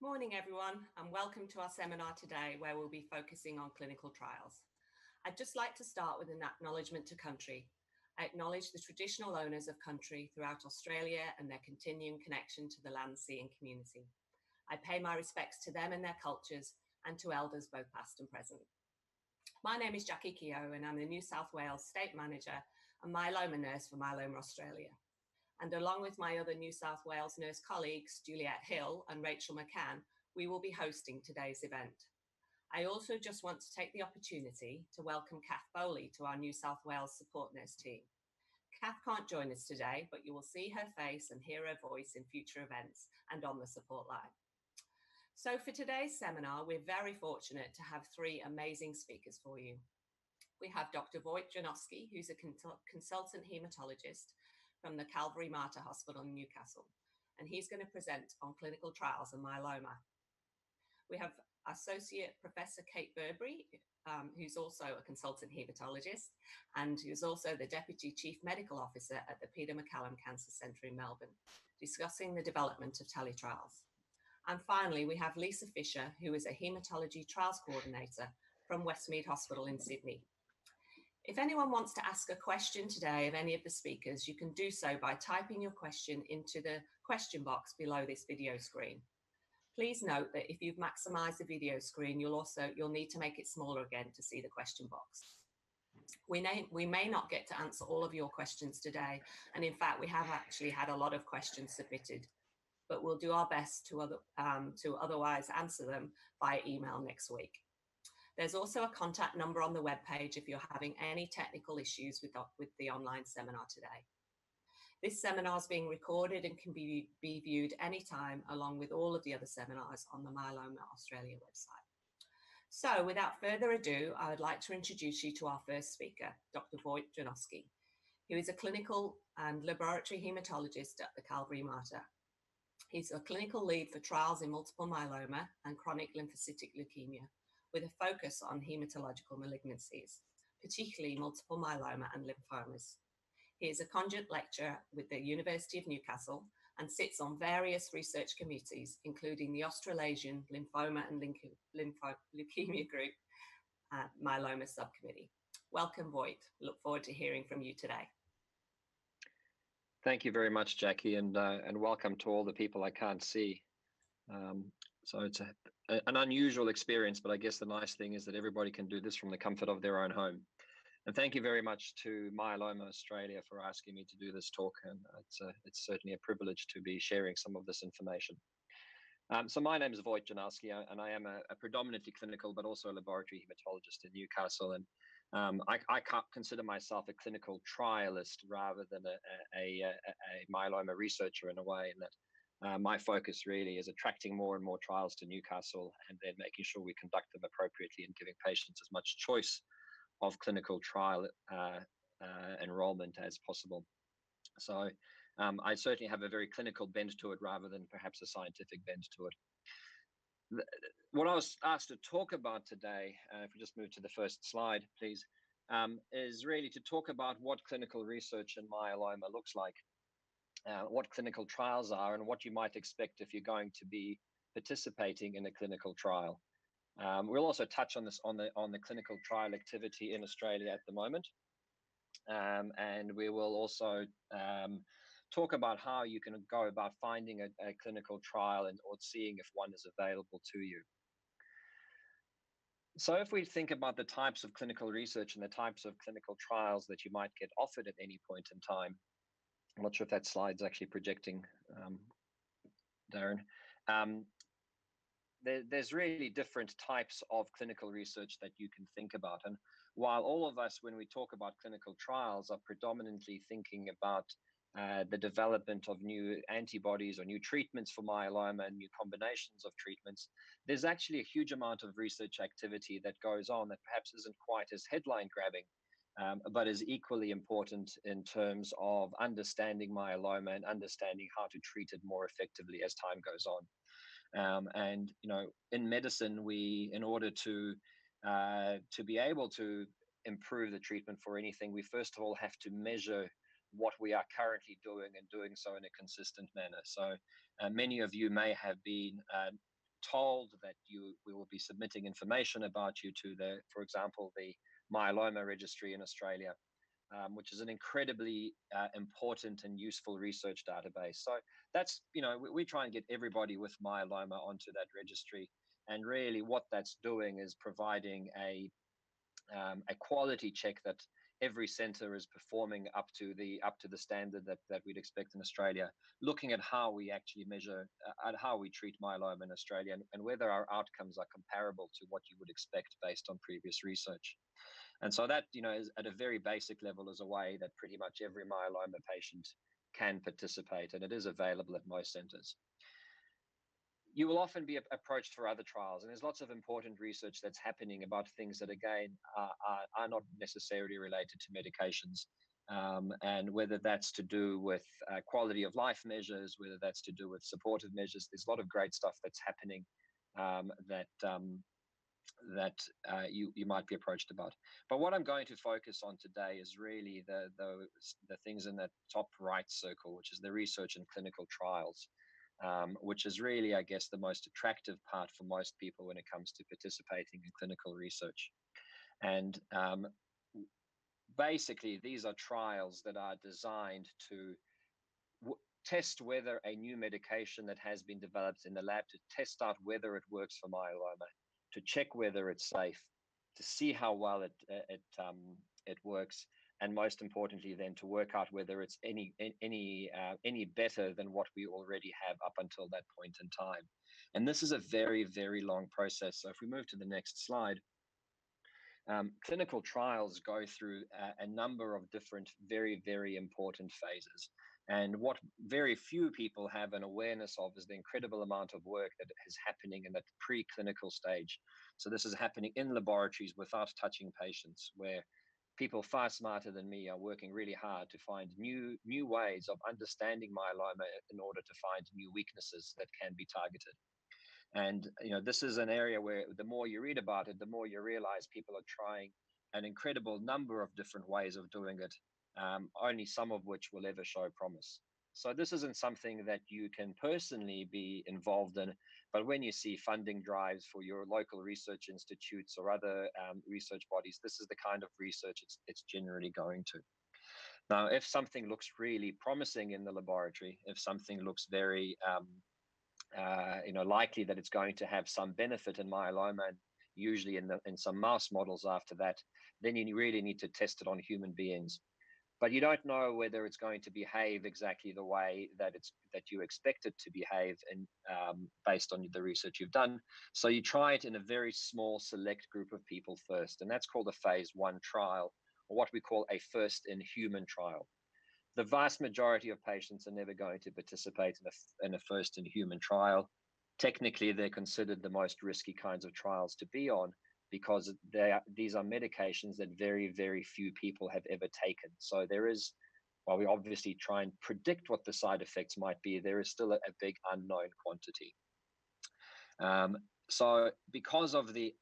Morning everyone, and welcome to our seminar today where we'll be focusing on clinical trials. I'd just like to start with an acknowledgement to country. I acknowledge the traditional owners of country throughout Australia and their continuing connection to the land, sea and community. I pay my respects to them and their cultures and to elders both past and present. My name is Jackie Keogh and I'm the New South Wales State Manager and Myeloma Nurse for Myeloma Australia. And along with my other New South Wales nurse colleagues, Juliette Hill and Rachel McCann, we will be hosting today's event. I also just want to take the opportunity to welcome Kath Bowley to our New South Wales support nurse team. Kath can't join us today, but you will see her face and hear her voice in future events and on the support line. So for today's seminar, we're very fortunate to have three amazing speakers for you. We have Dr. Wojt Janowski, who's a consultant hematologist from the Calvary Mater Hospital in Newcastle, and he's going to present on clinical trials and myeloma. We have Associate Professor Kate Burberry, who's also a consultant hematologist, and who's also the Deputy Chief Medical Officer at the Peter MacCallum Cancer Centre in Melbourne, discussing the development of teletrials. And finally, we have Lisa Fisher, who is a Haematology Trials Coordinator from Westmead Hospital in Sydney. If anyone wants to ask a question today of any of the speakers, you can do so by typing your question into the question box below this video screen. Please note that if you've maximized the video screen, you'll need to make it smaller again to see the question box. We may not get to answer all of your questions today, and in fact, we have actually had a lot of questions submitted, but we'll do our best to otherwise answer them via email next week. There's also a contact number on the webpage if you're having any technical issues with the online seminar today. This seminar is being recorded and can be viewed anytime along with all of the other seminars on the Myeloma Australia website. So without further ado, I would like to introduce you to our first speaker, Dr. Wojt Janowski, who is a clinical and laboratory hematologist at the Calvary Mater. He's a clinical lead for trials in multiple myeloma and chronic lymphocytic leukemia, with a focus on hematological malignancies, particularly multiple myeloma and lymphomas. He is a conjunct lecturer with the University of Newcastle and sits on various research committees, including the Australasian Lymphoma and Leukemia Group Myeloma Subcommittee. Welcome, Wojt. Look forward to hearing from you today. Thank you very much, Jackie, and welcome to all the people I can't see. So it's an unusual experience, but I guess the nice thing is that everybody can do this from the comfort of their own home. And thank you very much to Myeloma Australia for asking me to do this talk, and it's certainly a privilege to be sharing some of this information. So my name is Wojt Janowski, and I am a predominantly clinical, but also a laboratory hematologist in Newcastle. And I can't consider myself a clinical trialist rather than a myeloma researcher in a way, in that my focus really is attracting more and more trials to Newcastle and then making sure we conduct them appropriately and giving patients as much choice of clinical trial enrollment as possible. So I certainly have a very clinical bent to it rather than perhaps a scientific bent to it. What I was asked to talk about today, if we just move to the first slide, please, is really to talk about what clinical research in myeloma looks like. What clinical trials are and what you might expect if you're going to be participating in a clinical trial. We'll also touch on this on the clinical trial activity in Australia at the moment, and we will also talk about how you can go about finding a clinical trial or seeing if one is available to you. So if we think about the types of clinical research and the types of clinical trials that you might get offered at any point in time, I'm not sure if that slide's actually projecting, Darren. There's really different types of clinical research that you can think about. And while all of us, when we talk about clinical trials, are predominantly thinking about the development of new antibodies or new treatments for myeloma and new combinations of treatments, there's actually a huge amount of research activity that goes on that perhaps isn't quite as headline grabbing, but is equally important in terms of understanding myeloma and understanding how to treat it more effectively as time goes on. And you know, in medicine, in order to be able to improve the treatment for anything, we first of all have to measure what we are currently doing and doing so in a consistent manner. So many of you may have been told that we will be submitting information about you to for example, the myeloma registry in Australia, which is an incredibly important and useful research database. So that's, we try and get everybody with myeloma onto that registry. And really what that's doing is providing a quality check that every center is performing up to the standard that we'd expect in Australia, looking at how we actually measure at how we treat myeloma in Australia, and whether our outcomes are comparable to what you would expect based on previous research. And so that, is at a very basic level, is a way that pretty much every myeloma patient can participate, and it is available at most centers. You will often be approached for other trials, and there's lots of important research that's happening about things that, again, are not necessarily related to medications, and whether that's to do with quality of life measures, whether that's to do with supportive measures. There's a lot of great stuff that's happening that you might be approached about. But what I'm going to focus on today is really the things in that top right circle, which is the research and clinical trials. Which is really, I guess, the most attractive part for most people when it comes to participating in clinical research. And basically, these are trials that are designed to test whether a new medication that has been developed in the lab, to test out whether it works for myeloma, to check whether it's safe, to see how well it works, and most importantly, then to work out whether it's any better than what we already have up until that point in time. And this is a very, very long process. So if we move to the next slide, clinical trials go through a number of different, very, very important phases. And what very few people have an awareness of is the incredible amount of work that is happening in that preclinical stage. So this is happening in laboratories without touching patients, where people far smarter than me are working really hard to find new ways of understanding myeloma in order to find new weaknesses that can be targeted. And this is an area where the more you read about it, the more you realize people are trying an incredible number of different ways of doing it, only some of which will ever show promise. So this isn't something that you can personally be involved in, but when you see funding drives for your local research institutes or other research bodies, this is the kind of research it's generally going to. Now, if something looks really promising in the laboratory, if something looks very likely that it's going to have some benefit in myeloma, and usually in some mouse models after that, then you really need to test it on human beings. But you don't know whether it's going to behave exactly the way that you expect it to behave, and based on the research you've done. So you try it in a very small select group of people first, and that's called a phase 1 trial, or what we call a first in human trial. The vast majority of patients are never going to participate in a first in human trial. Technically, they're considered the most risky kinds of trials to be on, because these are medications that very, very few people have ever taken. So there is, while we obviously try and predict what the side effects might be, there is still a big unknown quantity. So because of the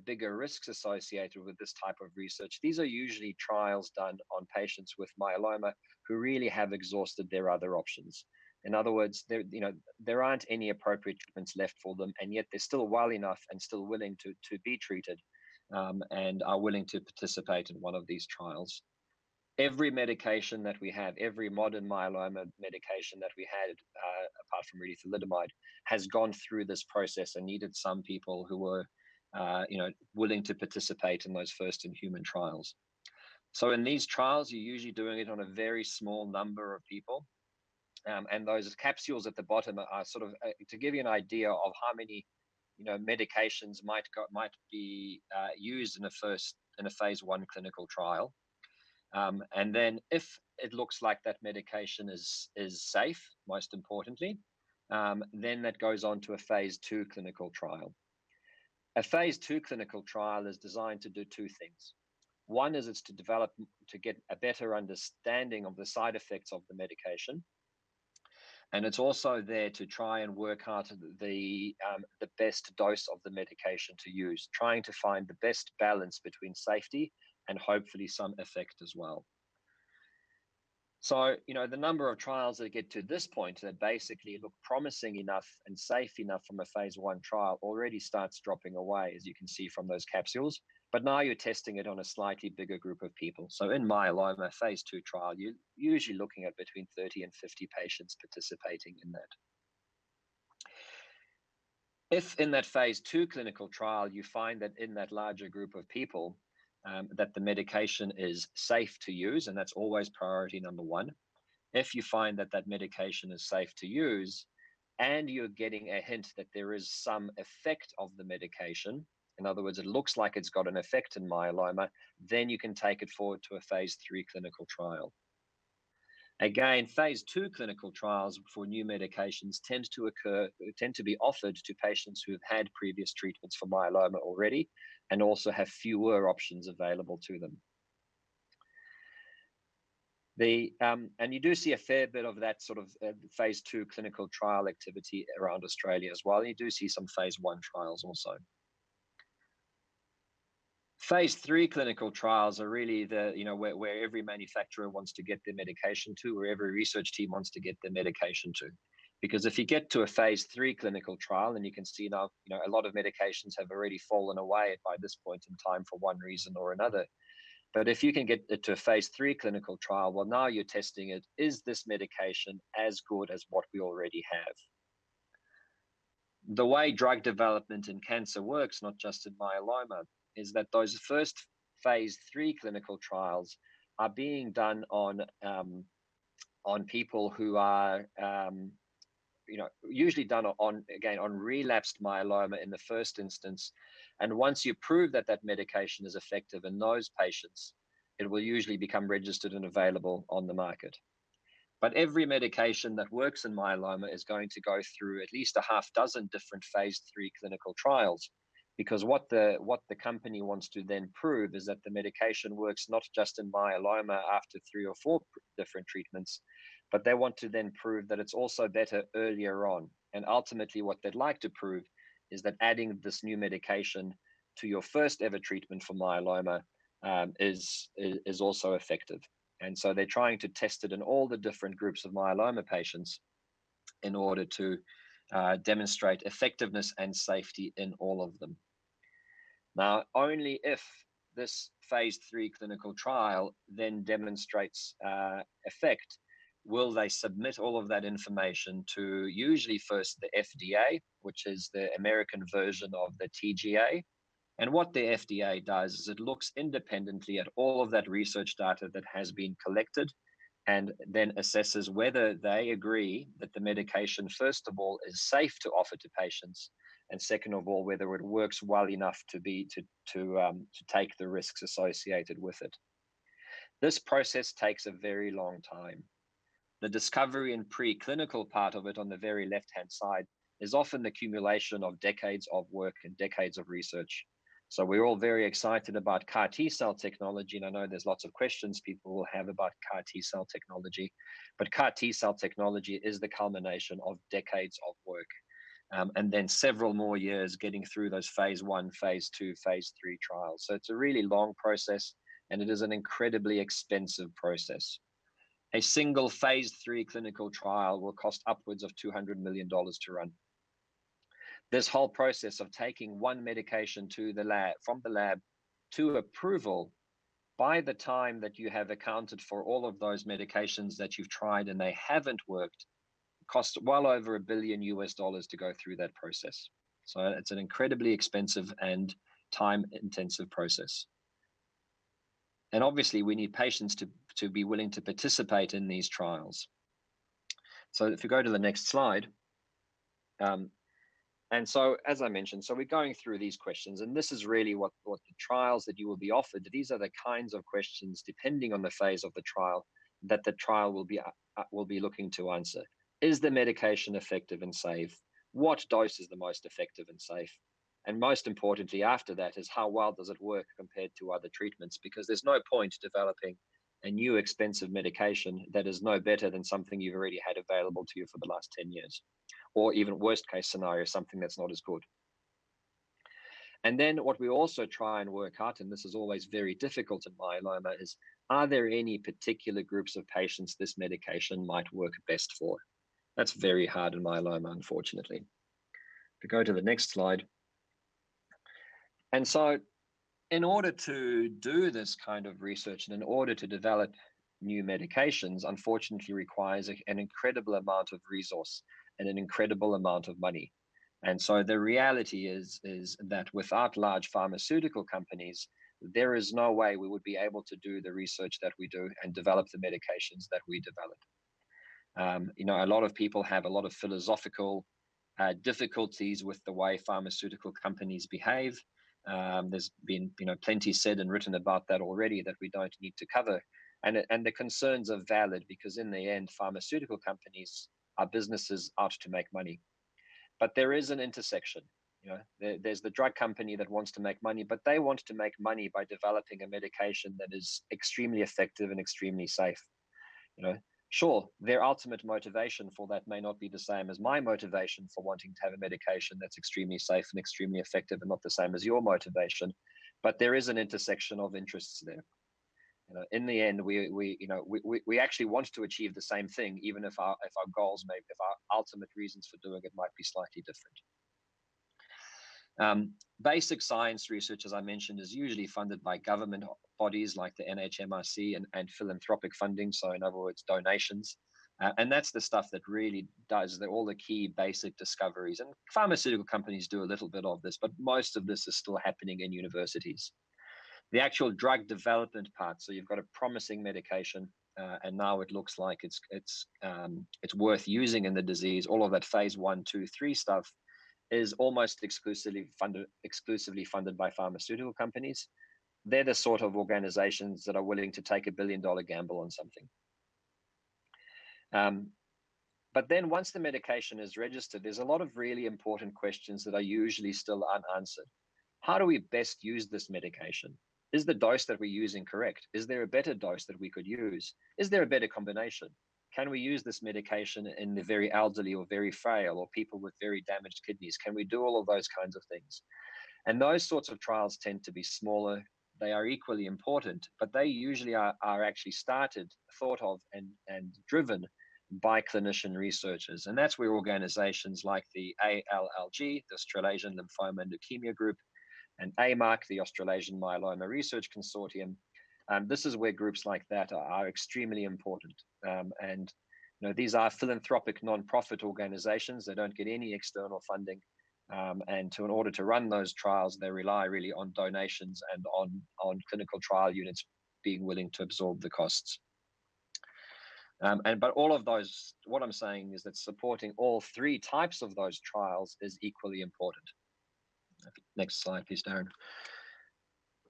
bigger risks associated with this type of research, these are usually trials done on patients with myeloma who really have exhausted their other options. In other words, there aren't any appropriate treatments left for them, and yet they're still well enough and still willing to be treated, and are willing to participate in one of these trials. Every medication that we have, every modern myeloma medication that we had, apart from really thalidomide, has gone through this process and needed some people who were, willing to participate in those first in human trials. So in these trials, you're usually doing it on a very small number of people. And those capsules at the bottom are sort of to give you an idea of how many, medications might be used in a phase 1 clinical trial. And then if it looks like that medication is safe, most importantly, then that goes on to a phase 2 clinical trial. A phase 2 clinical trial is designed to do two things. One is it's to get a better understanding of the side effects of the medication. And it's also there to try and work out the best dose of the medication to use, trying to find the best balance between safety and hopefully some effect as well. So, the number of trials that get to this point that basically look promising enough and safe enough from a phase 1 trial already starts dropping away, as you can see from those capsules. But now you're testing it on a slightly bigger group of people. So in myeloma phase 2 trial, you're usually looking at between 30 and 50 patients participating in that. If in that phase 2 clinical trial, you find that in that larger group of people, that the medication is safe to use, and that's always priority number 1. If you find that that medication is safe to use, and you're getting a hint that there is some effect of the medication, in other words, it looks like it's got an effect in myeloma, then you can take it forward to a phase 3 clinical trial. Again, phase 2 clinical trials for new medications tend to be offered to patients who have had previous treatments for myeloma already, and also have fewer options available to them. And you do see a fair bit of that sort of phase 2 clinical trial activity around Australia as well. You do see some phase 1 trials also. Phase 3 clinical trials are really where every manufacturer wants to get their medication to, where every research team wants to get their medication to. Because if you get to a phase 3 clinical trial, and you can see now, a lot of medications have already fallen away by this point in time for one reason or another. But if you can get it to a phase 3 clinical trial, well, now you're testing it. Is this medication as good as what we already have? The way drug development in cancer works, not just in myeloma, is that those first phase 3 clinical trials are being done on people who are usually done on relapsed myeloma in the first instance. And once you prove that that medication is effective in those patients, it will usually become registered and available on the market. But every medication that works in myeloma is going to go through at least a half dozen different phase 3 clinical trials, because what the company wants to then prove is that the medication works not just in myeloma after 3 or 4 different treatments, but they want to then prove that it's also better earlier on. And ultimately what they'd like to prove is that adding this new medication to your first ever treatment for myeloma is also effective. And so they're trying to test it in all the different groups of myeloma patients in order to demonstrate effectiveness and safety in all of them. Now, only if this phase 3 clinical trial then demonstrates effect will they submit all of that information to usually first the FDA, which is the American version of the TGA. And what the FDA does is it looks independently at all of that research data that has been collected, and then assesses whether they agree that the medication, first of all, is safe to offer to patients, and second of all, whether it works well enough to take the risks associated with it. This process takes a very long time. The discovery and preclinical part of it on the very left-hand side is often the accumulation of decades of work and decades of research. So we're all very excited about CAR T-cell technology, and I know there's lots of questions people will have about CAR T-cell technology, but CAR T-cell technology is the culmination of decades of work, and then several more years getting through those phase 1, phase 2, phase 3 trials. So it's a really long process, and it is an incredibly expensive process. A single phase 3 clinical trial will cost upwards of $200 million to run. This whole process of taking one medication to the lab, from the lab to approval, by the time that you have accounted for all of those medications that you've tried and they haven't worked, costs well over $1 billion to go through that process. So it's an incredibly expensive and time-intensive process. And obviously, we need patients to be willing to participate in these trials. So if you go to the next slide. And so, as I mentioned, so we're going through these questions, and this is really what the trials that you will be offered. These are the kinds of questions, depending on the phase of the trial, that the trial will be looking to answer. Is the medication effective and safe? What dose is the most effective and safe? And most importantly, after that, is how well does it work compared to other treatments? Because there's no point developing a new expensive medication that is no better than something you've already had available to you for the last 10 years. Or even worst case scenario, something that's not as good. And then what we also try and work out, and this is always very difficult in myeloma, is are there any particular groups of patients this medication might work best for? That's very hard in myeloma, unfortunately. If we go to the next slide. And so in order to do this kind of research and in order to develop new medications, unfortunately requires an incredible amount of resource and an incredible amount of money. And so the reality is that without large pharmaceutical companies, there is no way we would be able to do the research that we do and develop the medications that we develop. A lot of people have a lot of philosophical difficulties with the way pharmaceutical companies behave. There's been plenty said and written about that already that we don't need to cover. And the concerns are valid because in the end, pharmaceutical companies are businesses out to make money. But there is an intersection. There's the drug company that wants to make money, but they want to make money by developing a medication that is extremely effective and extremely safe. Sure, their ultimate motivation for that may not be the same as my motivation for wanting to have a medication that's extremely safe and extremely effective, and not the same as your motivation. But there is an intersection of interests there. In the end, we actually want to achieve the same thing, even if our goals if our ultimate reasons for doing it might be slightly different. Basic science research, as I mentioned, is usually funded by government bodies like the NHMRC and philanthropic funding. So in other words, donations. And that's the stuff that really does all the key basic discoveries. And pharmaceutical companies do a little bit of this, but most of this is still happening in universities. The actual drug development part, so you've got a promising medication, and now it looks like it's worth using in the disease. All of that phase 1, 2, 3 stuff is almost exclusively funded by pharmaceutical companies. They're the sort of organizations that are willing to take $1 billion gamble on something. But then once the medication is registered, there's a lot of really important questions that are usually still unanswered. How do we best use this medication? Is the dose that we're using correct? Is there a better dose that we could use? Is there a better combination? Can we use this medication in the very elderly or very frail or people with very damaged kidneys? Can we do all of those kinds of things? And those sorts of trials tend to be smaller. They are equally important, but they usually are actually thought of and driven by clinician researchers. And that's where organizations like the ALLG, the Australasian Lymphoma and Leukemia Group, and AMARC, the Australasian Myeloma Research Consortium, this is where groups like that are extremely important. And these are philanthropic non-profit organizations. They don't get any external funding. And in order to run those trials, they rely really on donations and on clinical trial units being willing to absorb the costs. But all of those, what I'm saying is that supporting all 3 types of those trials is equally important. Next slide, please, Darren.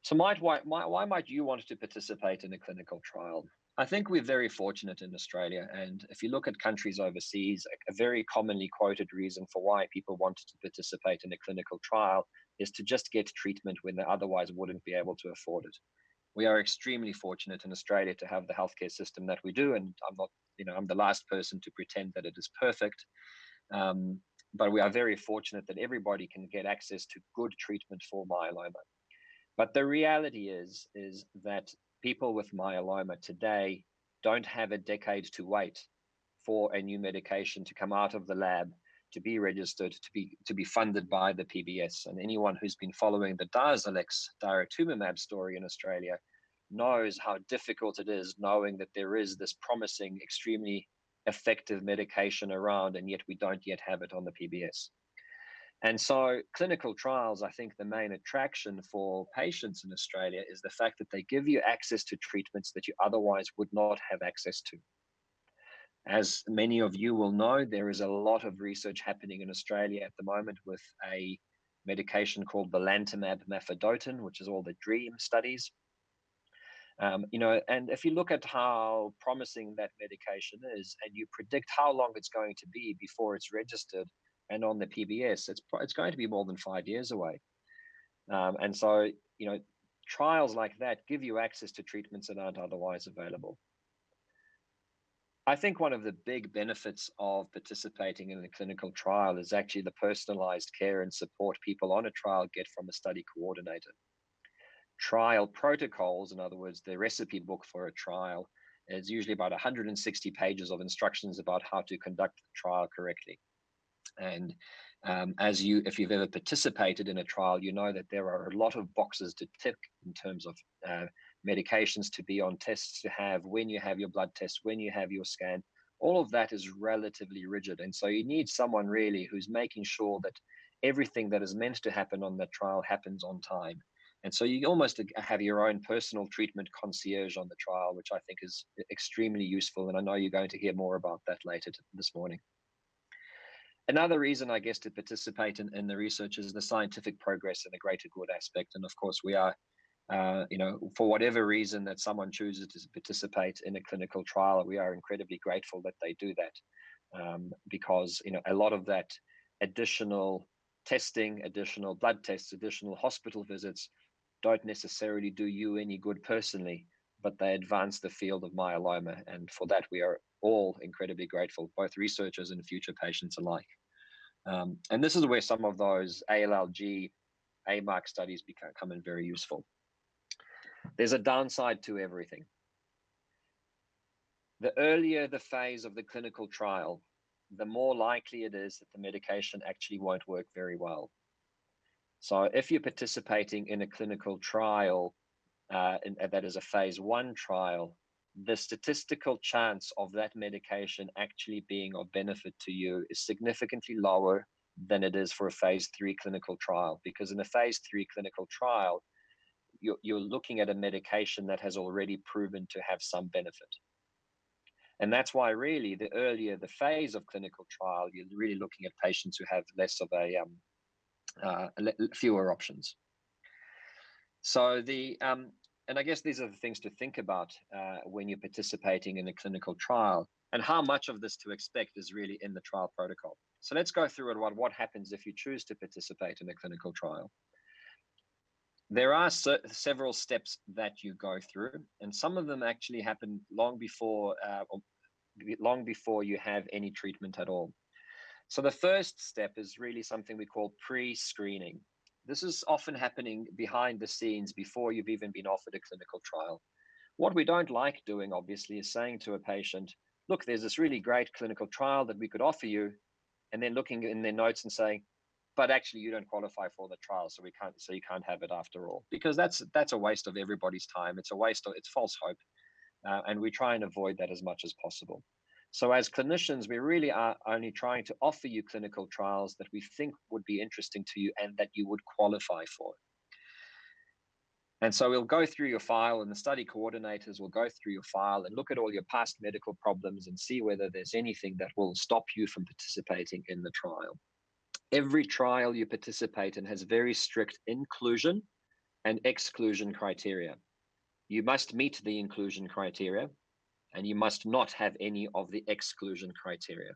So why might you want to participate in a clinical trial? I think we're very fortunate in Australia. And if you look at countries overseas, a very commonly quoted reason for why people want to participate in a clinical trial is to just get treatment when they otherwise wouldn't be able to afford it. We are extremely fortunate in Australia to have the healthcare system that we do. And I'm the last person to pretend that it is perfect. But we are very fortunate that everybody can get access to good treatment for myeloma. But the reality is that people with myeloma today don't have a decade to wait for a new medication to come out of the lab, to be registered, to be funded by the PBS. And anyone who's been following the Darzalex daratumumab story in Australia knows how difficult it is, knowing that there is this promising, extremely effective medication around, and yet we don't yet have it on the PBS. And so clinical trials, I think the main attraction for patients in Australia is the fact that they give you access to treatments that you otherwise would not have access to. As many of you will know, there is a lot of research happening in Australia at the moment with a medication called belantamab mafodotin, which is all the DREAM studies. And if you look at how promising that medication is, and you predict how long it's going to be before it's registered and on the PBS, it's going to be more than 5 years away. And so, trials like that give you access to treatments that aren't otherwise available. I think one of the big benefits of participating in a clinical trial is actually the personalized care and support people on a trial get from a study coordinator. trial protocols, in other words, the recipe book for a trial, is usually about 160 pages of instructions about how to conduct the trial correctly. And if you've ever participated in a trial, you know that there are a lot of boxes to tick in terms of medications to be on, tests to have, when you have your blood test, when you have your scan. All of that is relatively rigid. And so you need someone really who's making sure that everything that is meant to happen on that trial happens on time. And so you almost have your own personal treatment concierge on the trial, which I think is extremely useful. And I know you're going to hear more about that later this morning. Another reason, I guess, to participate in the research is the scientific progress and the greater good aspect. And of course, we are, for whatever reason that someone chooses to participate in a clinical trial, we are incredibly grateful that they do that, because, a lot of that additional testing, additional blood tests, additional hospital visits don't necessarily do you any good personally, but they advance the field of myeloma. And for that, we are all incredibly grateful, both researchers and future patients alike. And this is where some of those ALLG, AMARC studies become very useful. There's a downside to everything. The earlier the phase of the clinical trial, the more likely it is that the medication actually won't work very well. So if you're participating in a clinical trial, that is a phase 1 trial, the statistical chance of that medication actually being of benefit to you is significantly lower than it is for a phase 3 clinical trial, because in a phase 3 clinical trial, you're looking at a medication that has already proven to have some benefit. And that's why really the earlier the phase of clinical trial, you're really looking at patients who have less of fewer options. So and I guess these are the things to think about when you're participating in a clinical trial, and how much of this to expect is really in the trial protocol. So let's go through it. What happens if you choose to participate in a clinical trial? There are several steps that you go through, and some of them actually happen long before you have any treatment at all. So the first step is really something we call pre-screening. This is often happening behind the scenes before you've even been offered a clinical trial. What we don't like doing, obviously, is saying to a patient, look, there's this really great clinical trial that we could offer you, and then looking in their notes and saying, but actually you don't qualify for the trial, so you can't have it after all, because that's a waste of everybody's time. It's false hope, and we try and avoid that as much as possible. So as clinicians, we really are only trying to offer you clinical trials that we think would be interesting to you and that you would qualify for. And so we'll go through your file, and the study coordinators will go through your file and look at all your past medical problems and see whether there's anything that will stop you from participating in the trial. Every trial you participate in has very strict inclusion and exclusion criteria. You must meet the inclusion criteria, and you must not have any of the exclusion criteria.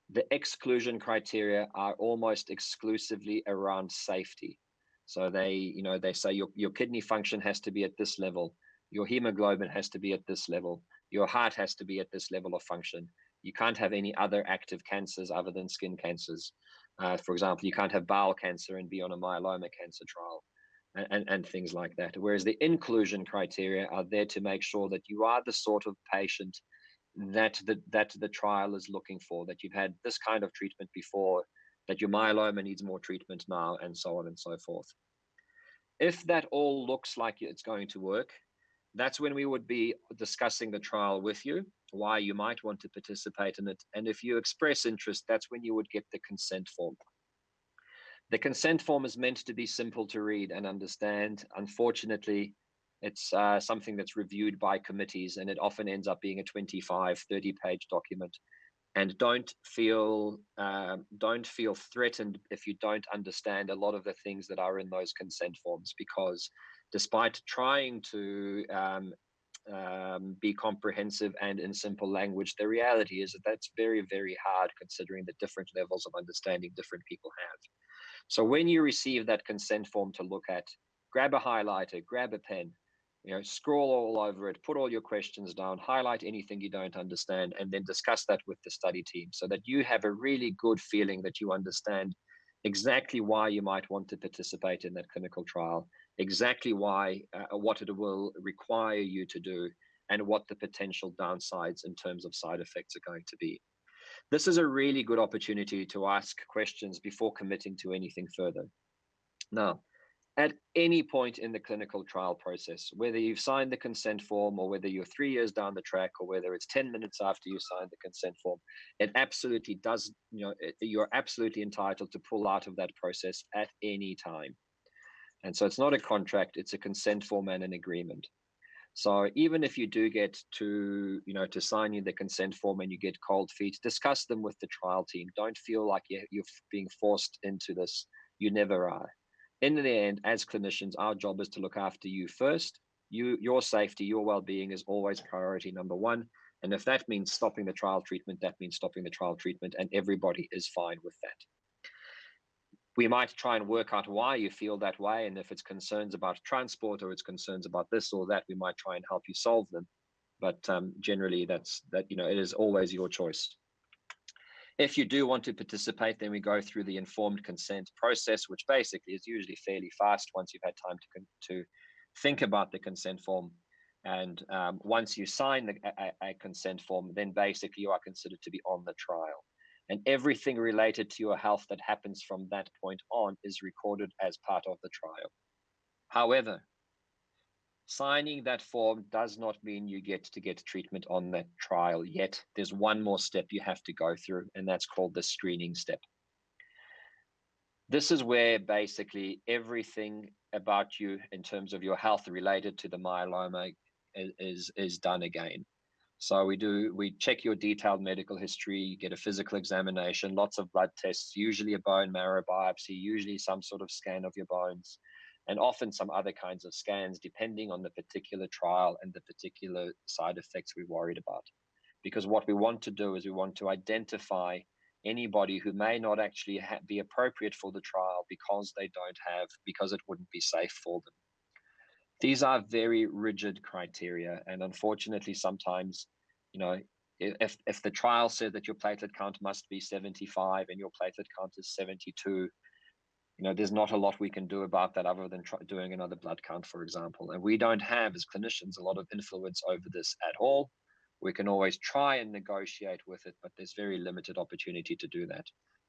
The exclusion criteria are almost exclusively around safety. So they say your kidney function has to be at this level, your hemoglobin has to be at this level, your heart has to be at this level of function. You can't have any other active cancers other than skin cancers. For example, you can't have bowel cancer and be on a myeloma cancer trial, and things like that. Whereas the inclusion criteria are there to make sure that you are the sort of patient that the trial is looking for, that you've had this kind of treatment before, that your myeloma needs more treatment now, and so on and so forth. If that all looks like it's going to work, that's when we would be discussing the trial with you, why you might want to participate in it. And if you express interest, that's when you would get the consent form. The consent form is meant to be simple to read and understand. Unfortunately, it's something that's reviewed by committees, and it often ends up being a 25, 30-page document. And don't feel threatened if you don't understand a lot of the things that are in those consent forms, because despite trying to be comprehensive and in simple language, the reality is that that's very, very hard considering the different levels of understanding different people have. So when you receive that consent form to look at, grab a highlighter, grab a pen, scroll all over it, put all your questions down, highlight anything you don't understand, and then discuss that with the study team so that you have a really good feeling that you understand exactly why you might want to participate in that clinical trial, exactly why, what it will require you to do, and what the potential downsides in terms of side effects are going to be. This is a really good opportunity to ask questions before committing to anything further. Now, at any point in the clinical trial process, whether you've signed the consent form or whether you're 3 years down the track or whether it's 10 minutes after you signed the consent form, it absolutely does, you're absolutely entitled to pull out of that process at any time. And so it's not a contract, it's a consent form and an agreement. So even if you do get to, to signing the consent form and you get cold feet, discuss them with the trial team. Don't feel like you're being forced into this. You never are. In the end, as clinicians, our job is to look after you first. Your safety, your well-being is always priority number one. And if that means stopping the trial treatment, that means stopping the trial treatment, and everybody is fine with that. We might try and work out why you feel that way. And if it's concerns about transport or it's concerns about this or that, we might try and help you solve them. But generally, it is always your choice. If you do want to participate, then we go through the informed consent process, which basically is usually fairly fast once you've had time to think about the consent form. And once you sign a consent form, then basically you are considered to be on the trial. And everything related to your health that happens from that point on is recorded as part of the trial. However, signing that form does not mean you get to get treatment on that trial yet. There's one more step you have to go through, and that's called the screening step. This is where basically everything about you in terms of your health related to the myeloma is done again. So we check your detailed medical history, you get a physical examination, lots of blood tests, usually a bone marrow biopsy, usually some sort of scan of your bones, and often some other kinds of scans, depending on the particular trial and the particular side effects we're worried about. Because what we want to do is we want to identify anybody who may not actually be appropriate for the trial because because it wouldn't be safe for them. These are very rigid criteria, and unfortunately, sometimes, if the trial said that your platelet count must be 75 and your platelet count is 72, there's not a lot we can do about that other than doing another blood count, for example. And we don't have, as clinicians, a lot of influence over this at all. We can always try and negotiate with it, but there's very limited opportunity to do that.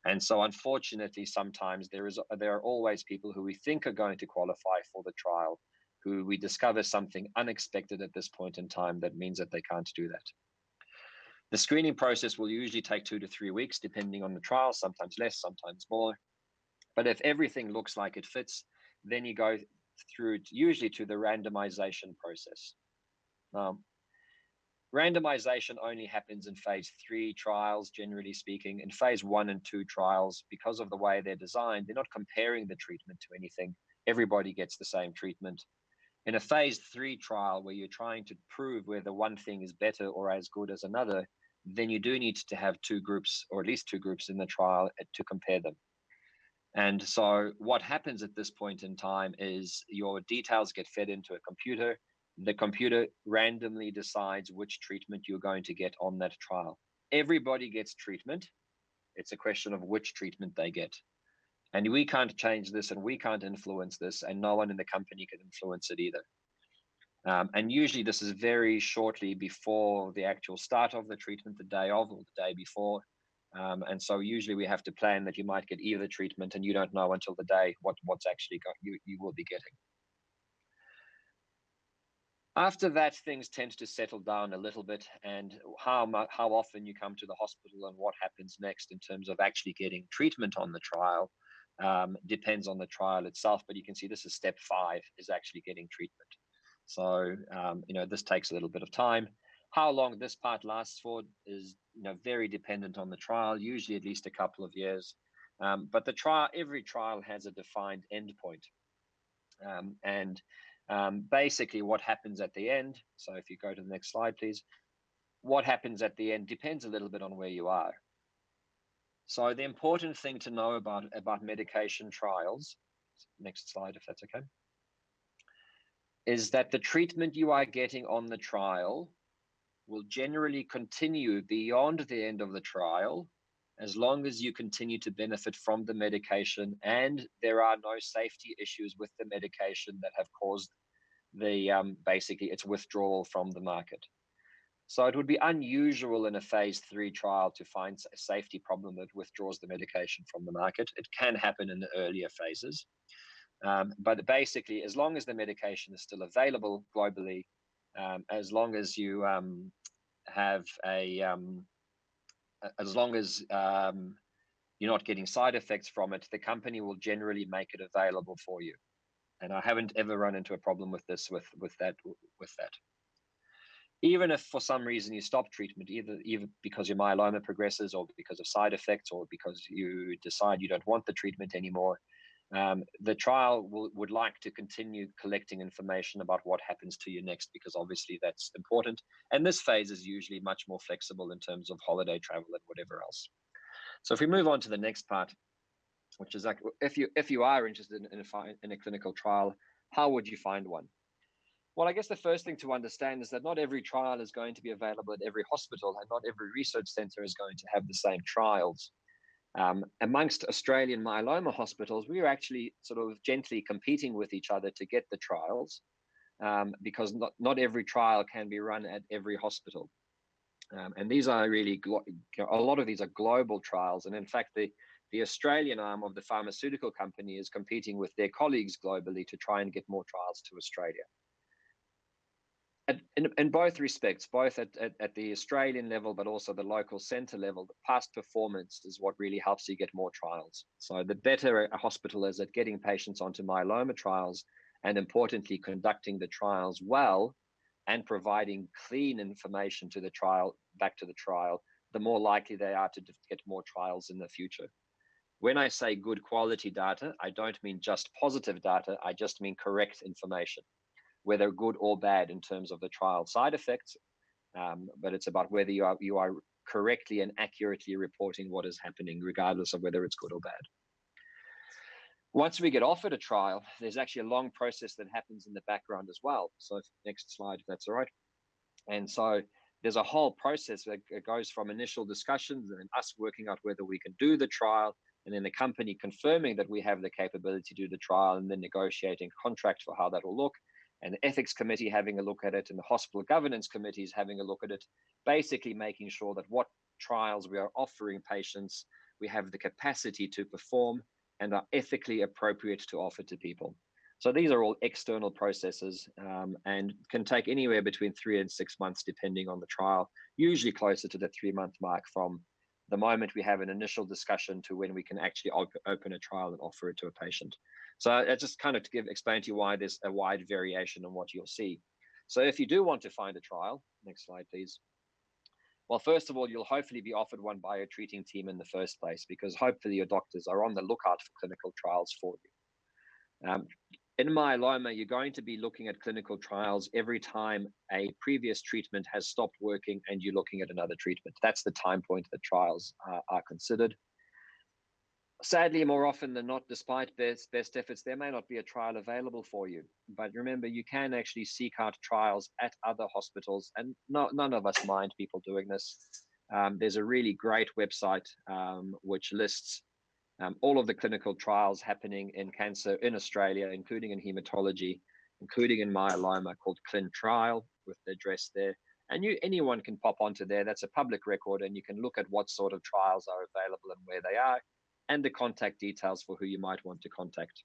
And so, unfortunately, sometimes there are always people who we think are going to qualify for the trial, who we discover something unexpected at this point in time that means that they can't do that. The screening process will usually take 2 to 3 weeks, depending on the trial, sometimes less, sometimes more. But if everything looks like it fits, then you go through usually to the randomization process. Randomization only happens in phase 3 trials, generally speaking. In phase 1 and 2 trials, because of the way they're designed, they're not comparing the treatment to anything. Everybody gets the same treatment. In a phase 3 trial where you're trying to prove whether one thing is better or as good as another, then you do need to have 2 groups, or at least 2 groups in the trial to compare them. And so what happens at this point in time is your details get fed into a computer. The computer randomly decides which treatment you're going to get on that trial. Everybody gets treatment. It's a question of which treatment they get. And we can't change this, and we can't influence this, and no one in the company can influence it either. And usually this is very shortly before the actual start of the treatment, the day of or the day before. And so usually we have to plan that you might get either treatment, and you don't know until the day what's actually you will be getting. After that, things tend to settle down a little bit, and how often you come to the hospital and what happens next in terms of actually getting treatment on the trial depends on the trial itself. But you can see this is step 5, is actually getting treatment. So, this takes a little bit of time. How long this part lasts for is, very dependent on the trial, usually at least a couple of years. But every trial has a defined endpoint. Basically what happens at the end, so if you go to the next slide, please, what happens at the end depends a little bit on where you are. So the important thing to know about medication trials, next slide if that's okay, is that the treatment you are getting on the trial will generally continue beyond the end of the trial as long as you continue to benefit from the medication and there are no safety issues with the medication that have caused the basically its withdrawal from the market. So it would be unusual in a phase 3 trial to find a safety problem that withdraws the medication from the market. It can happen in the earlier phases. But basically, as long as the medication is still available globally, as long as you have as long as you're not getting side effects from it, the company will generally make it available for you. And I haven't ever run into a problem with this, with that. Even if for some reason you stop treatment, either because your myeloma progresses or because of side effects or because you decide you don't want the treatment anymore, the trial would like to continue collecting information about what happens to you next, because obviously that's important. And this phase is usually much more flexible in terms of holiday travel and whatever else. So if we move on to the next part, which is like, if you are interested in a clinical trial, how would you find one? Well, I guess the first thing to understand is that not every trial is going to be available at every hospital, and not every research center is going to have the same trials. Amongst Australian myeloma hospitals, we are actually sort of gently competing with each other to get the trials, because not every trial can be run at every hospital. And these are really, a lot of these are global trials. And in fact, the Australian arm of the pharmaceutical company is competing with their colleagues globally to try and get more trials to Australia. In both respects, both at the Australian level, but also the local centre level, the past performance is what really helps you get more trials. So the better a hospital is at getting patients onto myeloma trials, and importantly, conducting the trials well and providing clean information to the trial, back to the trial, the more likely they are to get more trials in the future. When I say good quality data, I don't mean just positive data, I just mean correct information, whether good or bad in terms of the trial side effects, but it's about whether you are correctly and accurately reporting what is happening, regardless of whether it's good or bad. Once we get offered a trial, there's actually a long process that happens in the background as well. So next slide, if that's all right. And so there's a whole process that goes from initial discussions and us working out whether we can do the trial, and then the company confirming that we have the capability to do the trial, and then negotiating a contract for how that will look, and the ethics committee having a look at it, and the hospital governance committees having a look at it, basically making sure that what trials we are offering patients, we have the capacity to perform and are ethically appropriate to offer to people. So these are all external processes, and can take anywhere between 3 and 6 months, depending on the trial, usually closer to the 3-month mark from the moment we have an initial discussion to when we can actually open a trial and offer it to a patient. So it's just kind of to explain to you why there's a wide variation in what you'll see. So if you do want to find a trial, next slide, please. Well, first of all, you'll hopefully be offered one by a treating team in the first place, because hopefully your doctors are on the lookout for clinical trials for you. In myeloma, you're going to be looking at clinical trials every time a previous treatment has stopped working and you're looking at another treatment. That's the time point that trials are considered. Sadly, more often than not, despite best efforts, there may not be a trial available for you. But remember, you can actually seek out trials at other hospitals, and none of us mind people doing this. There's a really great website which lists all of the clinical trials happening in cancer in Australia, including in hematology, including in myeloma, called ClinTrial, with the address there. And anyone can pop onto there. That's a public record, and you can look at what sort of trials are available and where they are, and the contact details for who you might want to contact.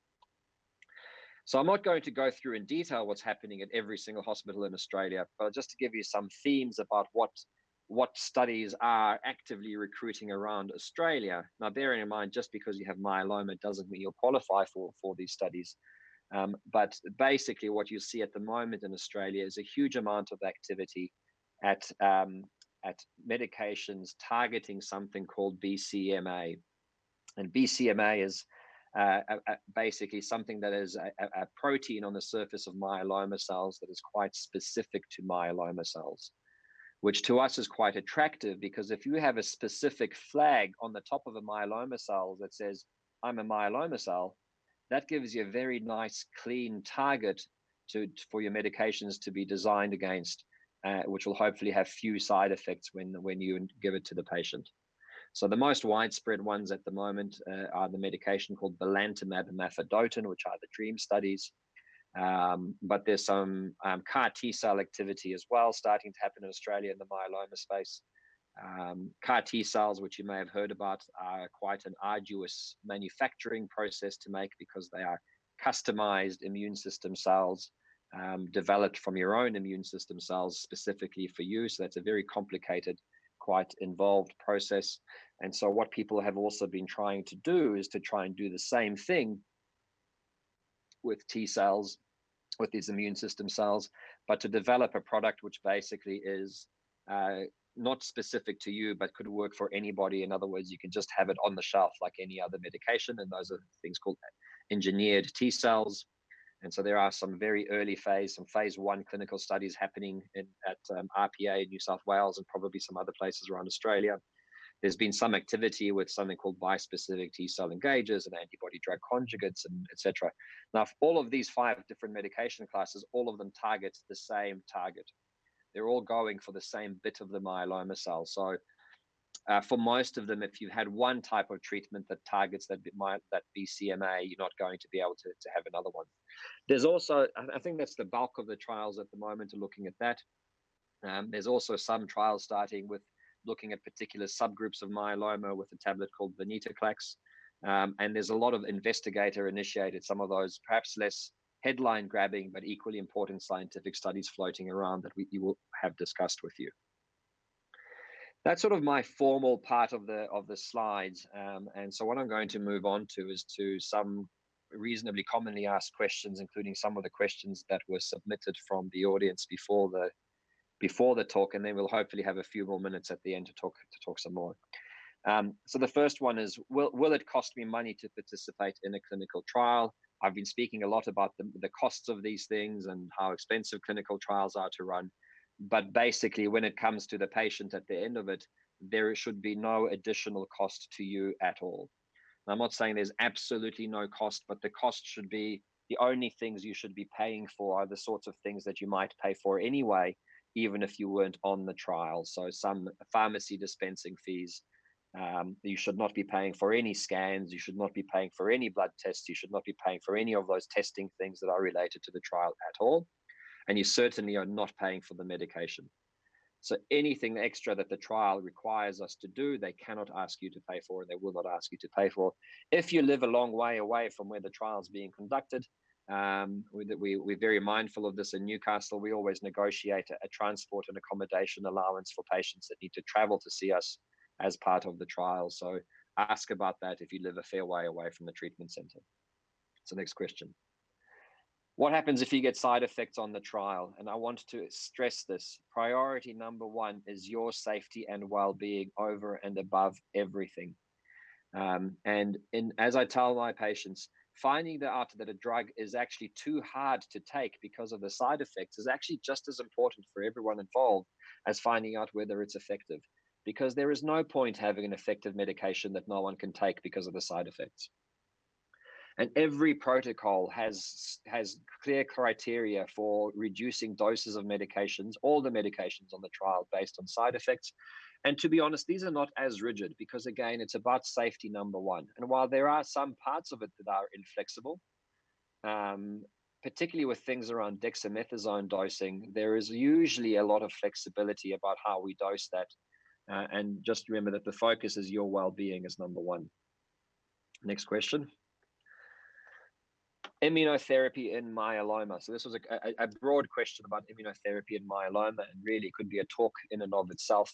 So I'm not going to go through in detail what's happening at every single hospital in Australia, but just to give you some themes about what studies are actively recruiting around Australia. Now, bearing in mind, just because you have myeloma doesn't mean you'll qualify for these studies. But basically what you see at the moment in Australia is a huge amount of activity at medications targeting something called BCMA. And BCMA is basically something that is a protein on the surface of myeloma cells that is quite specific to myeloma cells, which to us is quite attractive, because if you have a specific flag on the top of a myeloma cell that says, I'm a myeloma cell, that gives you a very nice, clean target for your medications to be designed against, which will hopefully have few side effects when you give it to the patient. So the most widespread ones at the moment are the medication called belantamab and mafodotin, which are the DREAM studies. But there's some CAR T cell activity as well starting to happen in Australia in the myeloma space. CAR T cells, which you may have heard about, are quite an arduous manufacturing process to make because they are customized immune system cells developed from your own immune system cells specifically for you. So that's a very complicated, quite involved process. And so what people have also been trying to do is to try and do the same thing with T cells, with these immune system cells, but to develop a product which basically is not specific to you, but could work for anybody. In other words, you can just have it on the shelf like any other medication. And those are things called engineered T cells. And so there are some very early phase, some phase 1 clinical studies happening at RPA in New South Wales and probably some other places around Australia. There's been some activity with something called bispecific T cell engagers and antibody drug conjugates, and etc. Now, all of these 5 different medication classes, all of them target the same target. They're all going for the same bit of the myeloma cell. So for most of them, if you've had one type of treatment that targets that BCMA, you're not going to be able to have another one. There's also, I think that's the bulk of the trials at the moment are looking at that. There's also some trials starting with looking at particular subgroups of myeloma with a tablet called venetoclax. And there's a lot of investigator-initiated, some of those perhaps less headline grabbing, but equally important scientific studies floating around that we will have discussed with you. That's sort of my formal part of the slides. And so what I'm going to move on to is to some reasonably commonly asked questions, including some of the questions that were submitted from the audience before the talk, and then we'll hopefully have a few more minutes at the end to talk some more. So the first one is, will it cost me money to participate in a clinical trial? I've been speaking a lot about the costs of these things and how expensive clinical trials are to run. But basically, when it comes to the patient at the end of it, there should be no additional cost to you at all. And I'm not saying there's absolutely no cost, but the cost should be the only things you should be paying for are the sorts of things that you might pay for anyway, even if you weren't on the trial. So some pharmacy dispensing fees. You should not be paying for any scans. You should not be paying for any blood tests. You should not be paying for any of those testing things that are related to the trial at all. And you certainly are not paying for the medication. So anything extra that the trial requires us to do, they cannot ask you to pay for, and they will not ask you to pay for. If you live a long way away from where the trial is being conducted, we're very mindful of this in Newcastle. We always negotiate a transport and accommodation allowance for patients that need to travel to see us as part of the trial. So ask about that if you live a fair way away from the treatment center. So next question. What happens if you get side effects on the trial? And I want to stress this. Priority number 1 is your safety and well-being over and above everything. As I tell my patients, finding out that a drug is actually too hard to take because of the side effects is actually just as important for everyone involved as finding out whether it's effective. Because there is no point having an effective medication that no one can take because of the side effects. And every protocol has clear criteria for reducing doses of medications, all the medications on the trial based on side effects. And to be honest, these are not as rigid because, again, it's about safety number 1. And while there are some parts of it that are inflexible, particularly with things around dexamethasone dosing, there is usually a lot of flexibility about how we dose that. And just remember that the focus is your well-being as number 1. Next question. Immunotherapy in myeloma. So this was a broad question about immunotherapy in myeloma, and really could be a talk in and of itself.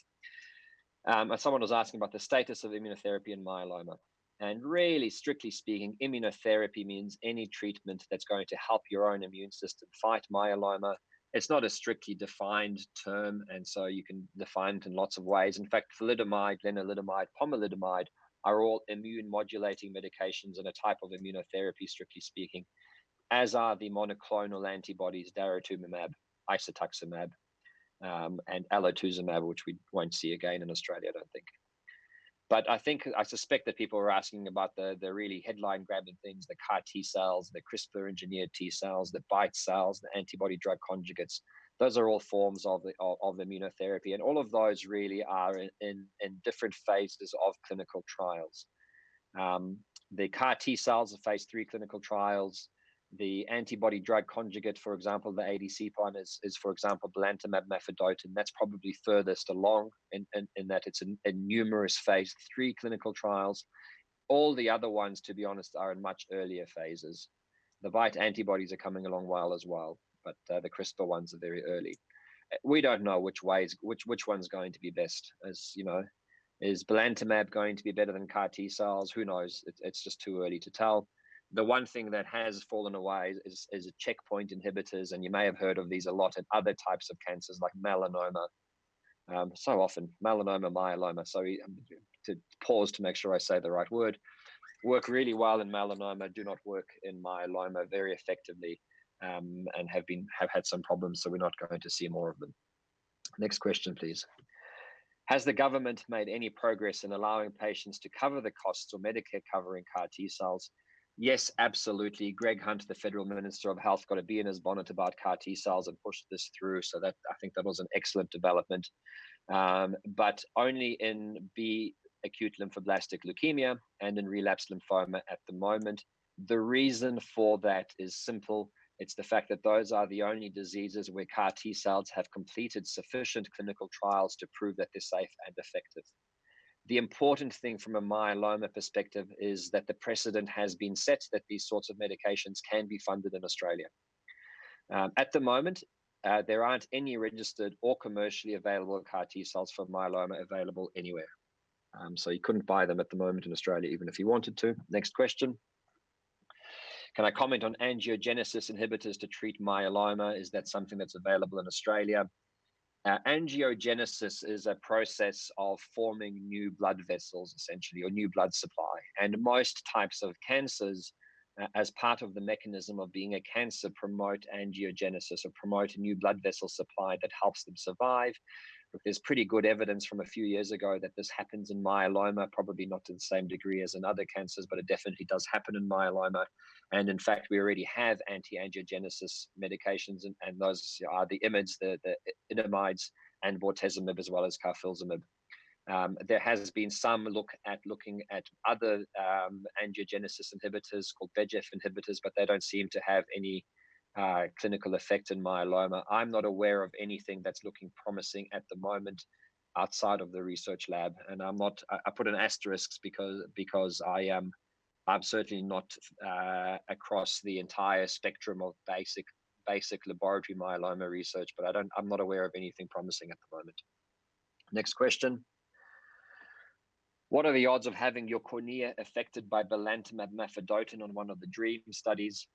Someone was asking about the status of immunotherapy in myeloma. And really, strictly speaking, immunotherapy means any treatment that's going to help your own immune system fight myeloma. It's not a strictly defined term, and so you can define it in lots of ways. In fact, thalidomide, lenalidomide, pomalidomide are all immune modulating medications and a type of immunotherapy, strictly speaking, as are the monoclonal antibodies, daratumumab, isatuximab, and alotuzumab, which we won't see again in Australia, I don't think. But I suspect that people are asking about the really headline grabbing things, the CAR T cells, the CRISPR engineered T cells, the BITE cells, the antibody drug conjugates. Those are all forms of immunotherapy, and all of those really are in different phases of clinical trials. The CAR T cells are phase 3 clinical trials. The antibody drug conjugate, for example, the ADC one is for example, belantamab mafodotin. That's probably furthest along in that it's in numerous phase 3 clinical trials. All the other ones, to be honest, are in much earlier phases. The BiTE antibodies are coming along well as well, but the CRISPR ones are very early. We don't know which one's going to be best. As you know, is belantamab going to be better than CAR T cells? Who knows? It's just too early to tell. The one thing that has fallen away is checkpoint inhibitors, and you may have heard of these a lot in other types of cancers like melanoma. So often melanoma, myeloma. So to pause to make sure I say the right word. Work really well in melanoma, do not work in myeloma very effectively, and have had some problems. So we're not going to see more of them. Next question, please. Has the government made any progress in allowing patients to cover the costs or Medicare covering CAR T cells? Yes, absolutely. Greg Hunt, the Federal Minister of Health, got a bee in his bonnet about CAR T cells and pushed this through. So that I think that was an excellent development, but only in B acute lymphoblastic leukemia and in relapsed lymphoma at the moment. The reason for that is simple. It's the fact that those are the only diseases where CAR T cells have completed sufficient clinical trials to prove that they're safe and effective. The important thing from a myeloma perspective is that the precedent has been set that these sorts of medications can be funded in Australia. At the moment, there aren't any registered or commercially available CAR T cells for myeloma available anywhere. So you couldn't buy them at the moment in Australia, even if you wanted to. Next question. Can I comment on angiogenesis inhibitors to treat myeloma? Is that something that's available in Australia? Angiogenesis is a process of forming new blood vessels, essentially, or new blood supply. And most types of cancers, as part of the mechanism of being a cancer, promote angiogenesis or promote a new blood vessel supply that helps them survive. But there's pretty good evidence from a few years ago that this happens in myeloma, probably not to the same degree as in other cancers, but it definitely does happen in myeloma. And in fact, we already have anti-angiogenesis medications, and those are the IMiDs, the idamides, and bortezomib, as well as carfilzomib. There has been some looking at other angiogenesis inhibitors called VEGF inhibitors, but they don't seem to have any clinical effect in myeloma. I'm not aware of anything that's looking promising at the moment outside of the research lab, and I put an asterisk because I'm certainly not across the entire spectrum of basic laboratory myeloma research, but I'm not aware of anything promising at the moment. Next question. What are the odds of having your cornea affected by belantamab mafodotin on one of the DREAM studies?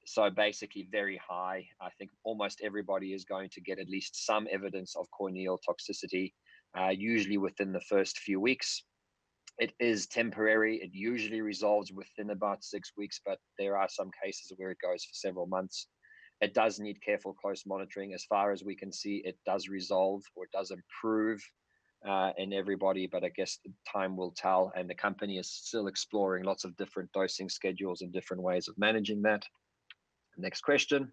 So basically very high. I think almost everybody is going to get at least some evidence of corneal toxicity, usually within the first few weeks. It is temporary. It usually resolves within about 6 weeks, but there are some cases where it goes for several months. It does need careful, close monitoring. As far as we can see, it does resolve or it does improve in everybody, but I guess time will tell, and the company is still exploring lots of different dosing schedules and different ways of managing that. Next question.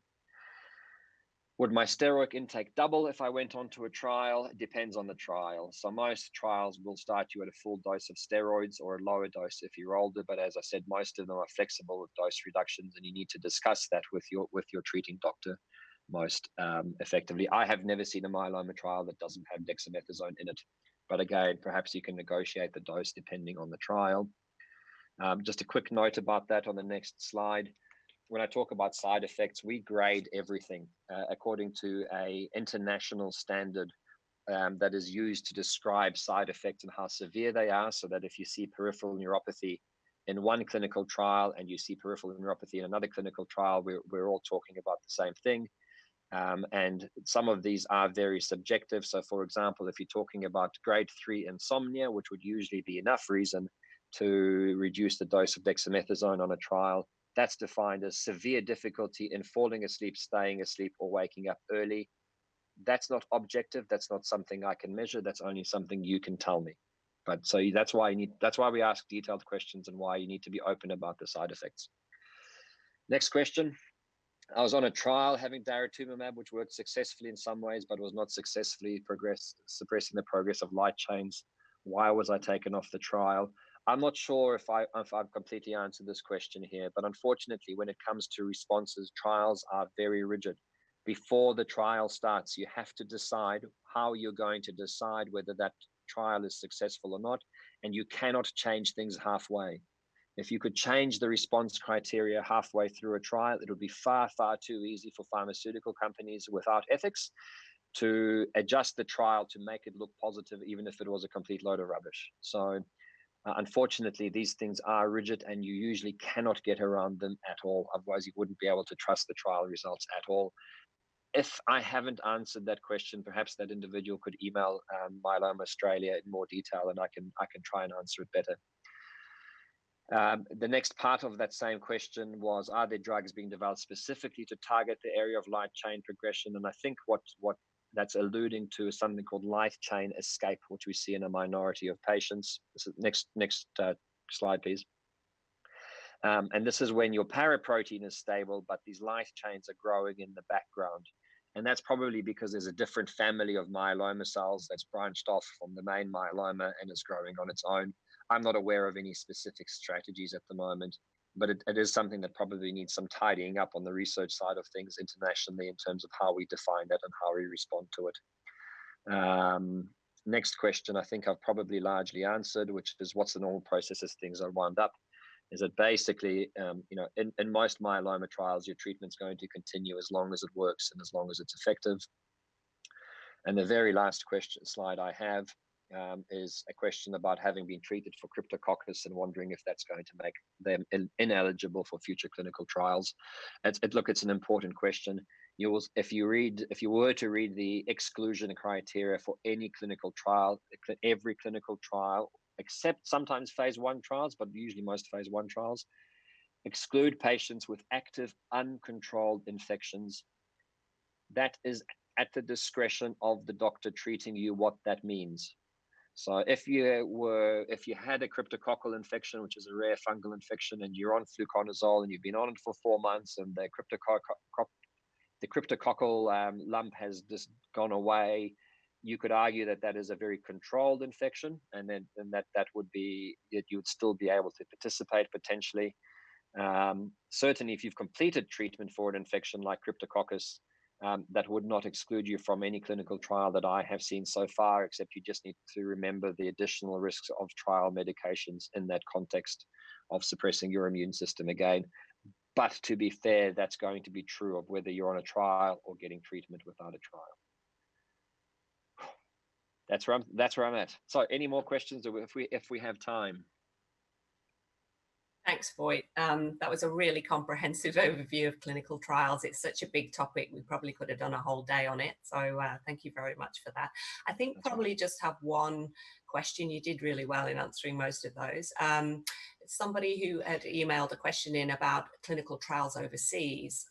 Would my steroid intake double if I went on to a trial? It depends on the trial. So most trials will start you at a full dose of steroids or a lower dose if you're older, but as I said, most of them are flexible with dose reductions, and you need to discuss that with your treating doctor most effectively. I have never seen a myeloma trial that doesn't have dexamethasone in it, but again, perhaps you can negotiate the dose depending on the trial. Just a quick note about that on the next slide. When I talk about side effects, we grade everything according to an international standard that is used to describe side effects and how severe they are, so that if you see peripheral neuropathy in one clinical trial and you see peripheral neuropathy in another clinical trial, we're all talking about the same thing. And some of these are very subjective. So for example, if you're talking about grade 3 insomnia, which would usually be enough reason to reduce the dose of dexamethasone on a trial, that's defined as severe difficulty in falling asleep, staying asleep, or waking up early. That's not objective. That's not something I can measure. That's only something you can tell me. But so that's why we ask detailed questions and why you need to be open about the side effects. Next question. I was on a trial having daratumumab, which worked successfully in some ways, but was not successfully suppressing the progress of light chains. Why was I taken off the trial? I'm not sure if I've completely answered this question here, but unfortunately, when it comes to responses, trials are very rigid. Before the trial starts, you have to decide how you're going to decide whether that trial is successful or not, and you cannot change things halfway. If you could change the response criteria halfway through a trial, it would be far, far too easy for pharmaceutical companies without ethics to adjust the trial to make it look positive, even if it was a complete load of rubbish. So unfortunately, these things are rigid and you usually cannot get around them at all. Otherwise, you wouldn't be able to trust the trial results at all. If I haven't answered that question, perhaps that individual could email Myeloma Australia in more detail, and I can try and answer it better. The next part of that same question was, are there drugs being developed specifically to target the area of light chain progression? And I think what that's alluding to is something called light chain escape, which we see in a minority of patients. Next slide, please. And this is when your paraprotein is stable, but these light chains are growing in the background. And that's probably because there's a different family of myeloma cells that's branched off from the main myeloma and is growing on its own. I'm not aware of any specific strategies at the moment, but it is something that probably needs some tidying up on the research side of things internationally in terms of how we define that and how we respond to it. Next question, I think I've probably largely answered, which is what's the normal process as things are wound up? Is that basically, in most myeloma trials, your treatment's going to continue as long as it works and as long as it's effective. And the very last slide I have is a question about having been treated for cryptococcus and wondering if that's going to make them ineligible for future clinical trials. Look, it's an important question. If you were to read the exclusion criteria for any clinical trial, every clinical trial, except sometimes phase 1 trials, but usually most phase 1 trials, exclude patients with active uncontrolled infections. That is at the discretion of the doctor treating you what that means. So if you had a cryptococcal infection, which is a rare fungal infection, and you're on fluconazole and you've been on it for 4 months, and the cryptococcal lump has just gone away, you could argue that that is a very controlled infection, and that would be that you would still be able to participate potentially. Certainly, if you've completed treatment for an infection like cryptococcus, that would not exclude you from any clinical trial that I have seen so far, except you just need to remember the additional risks of trial medications in that context of suppressing your immune system again. But to be fair, that's going to be true of whether you're on a trial or getting treatment without a trial. That's where I'm at. So any more questions if we have time? Thanks, Voit. That was a really comprehensive overview of clinical trials. It's such a big topic. We probably could have done a whole day on it. So thank you very much for that. I think that's probably right. Just have one question. You did really well in answering most of those. Somebody who had emailed a question in about clinical trials overseas.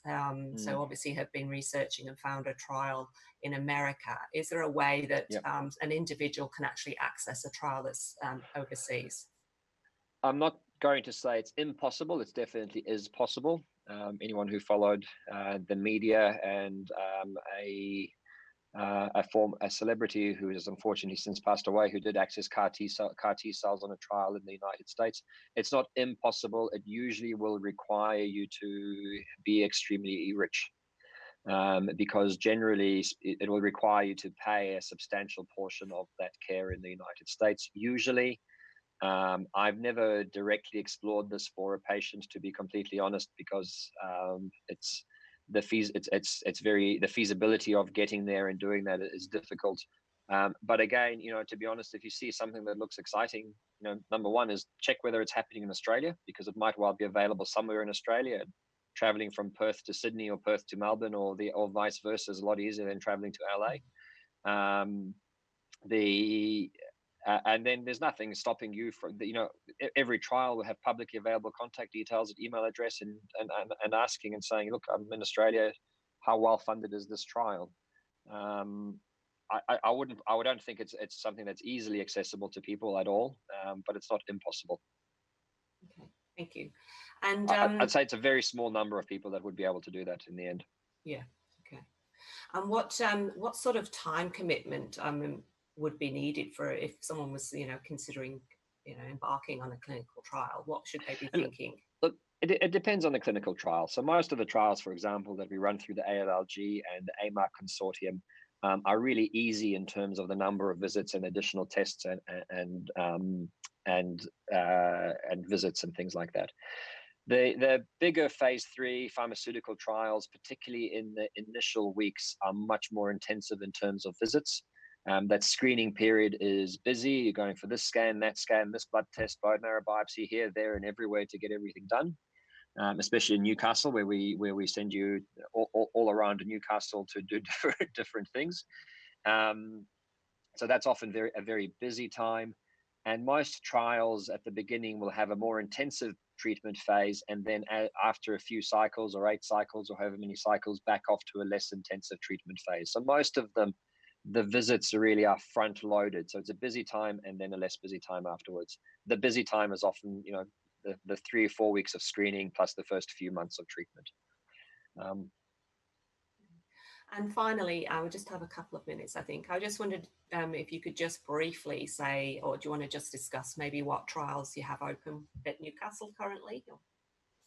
So obviously have been researching and found a trial in America. Is there a way that an individual can actually access a trial that's overseas? I'm not going to say it's impossible. It definitely is possible. Anyone who followed the media and a celebrity who has unfortunately since passed away, who did access CAR T cells on a trial in the United States, it's not impossible. It usually will require you to be extremely rich, because generally it will require you to pay a substantial portion of that care in the United States. Usually, I've never directly explored this for a patient, to be completely honest, because the feasibility of getting there and doing that is difficult. But again, to be honest, if you see something that looks exciting, number one is check whether it's happening in Australia, because it might well be available somewhere in Australia. Traveling from Perth to Sydney or Perth to Melbourne or vice versa is a lot easier than traveling to LA. And then there's nothing stopping you from, every trial will have publicly available contact details, email address, and asking and saying, look, I'm in Australia. How well funded is this trial? I don't think it's something that's easily accessible to people at all, but it's not impossible. Okay. Thank you. And I'd say it's a very small number of people that would be able to do that in the end. Yeah. Okay. And what sort of time commitment would be needed for if someone was, considering, embarking on a clinical trial? What should they be thinking? Look, it depends on the clinical trial. So most of the trials, for example, that we run through the ALLG and the AMARC consortium are really easy in terms of the number of visits and additional tests and visits and things like that. The bigger phase 3 pharmaceutical trials, particularly in the initial weeks, are much more intensive in terms of visits. That screening period is busy. You're going for this scan, this blood test, bone marrow biopsy here, there, and everywhere to get everything done. Especially in Newcastle, where we send you all around Newcastle to do different things. So that's often a very busy time. And most trials at the beginning will have a more intensive treatment phase, and then after a few cycles or 8 cycles or however many cycles, back off to a less intensive treatment phase. So most of them, the visits really are front loaded. So it's a busy time and then a less busy time afterwards. The busy time is often, the 3 or 4 weeks of screening plus the first few months of treatment. And finally, I would just have a couple of minutes, I think. I just wondered if you could just briefly say, or do you want to just discuss maybe what trials you have open at Newcastle currently? Or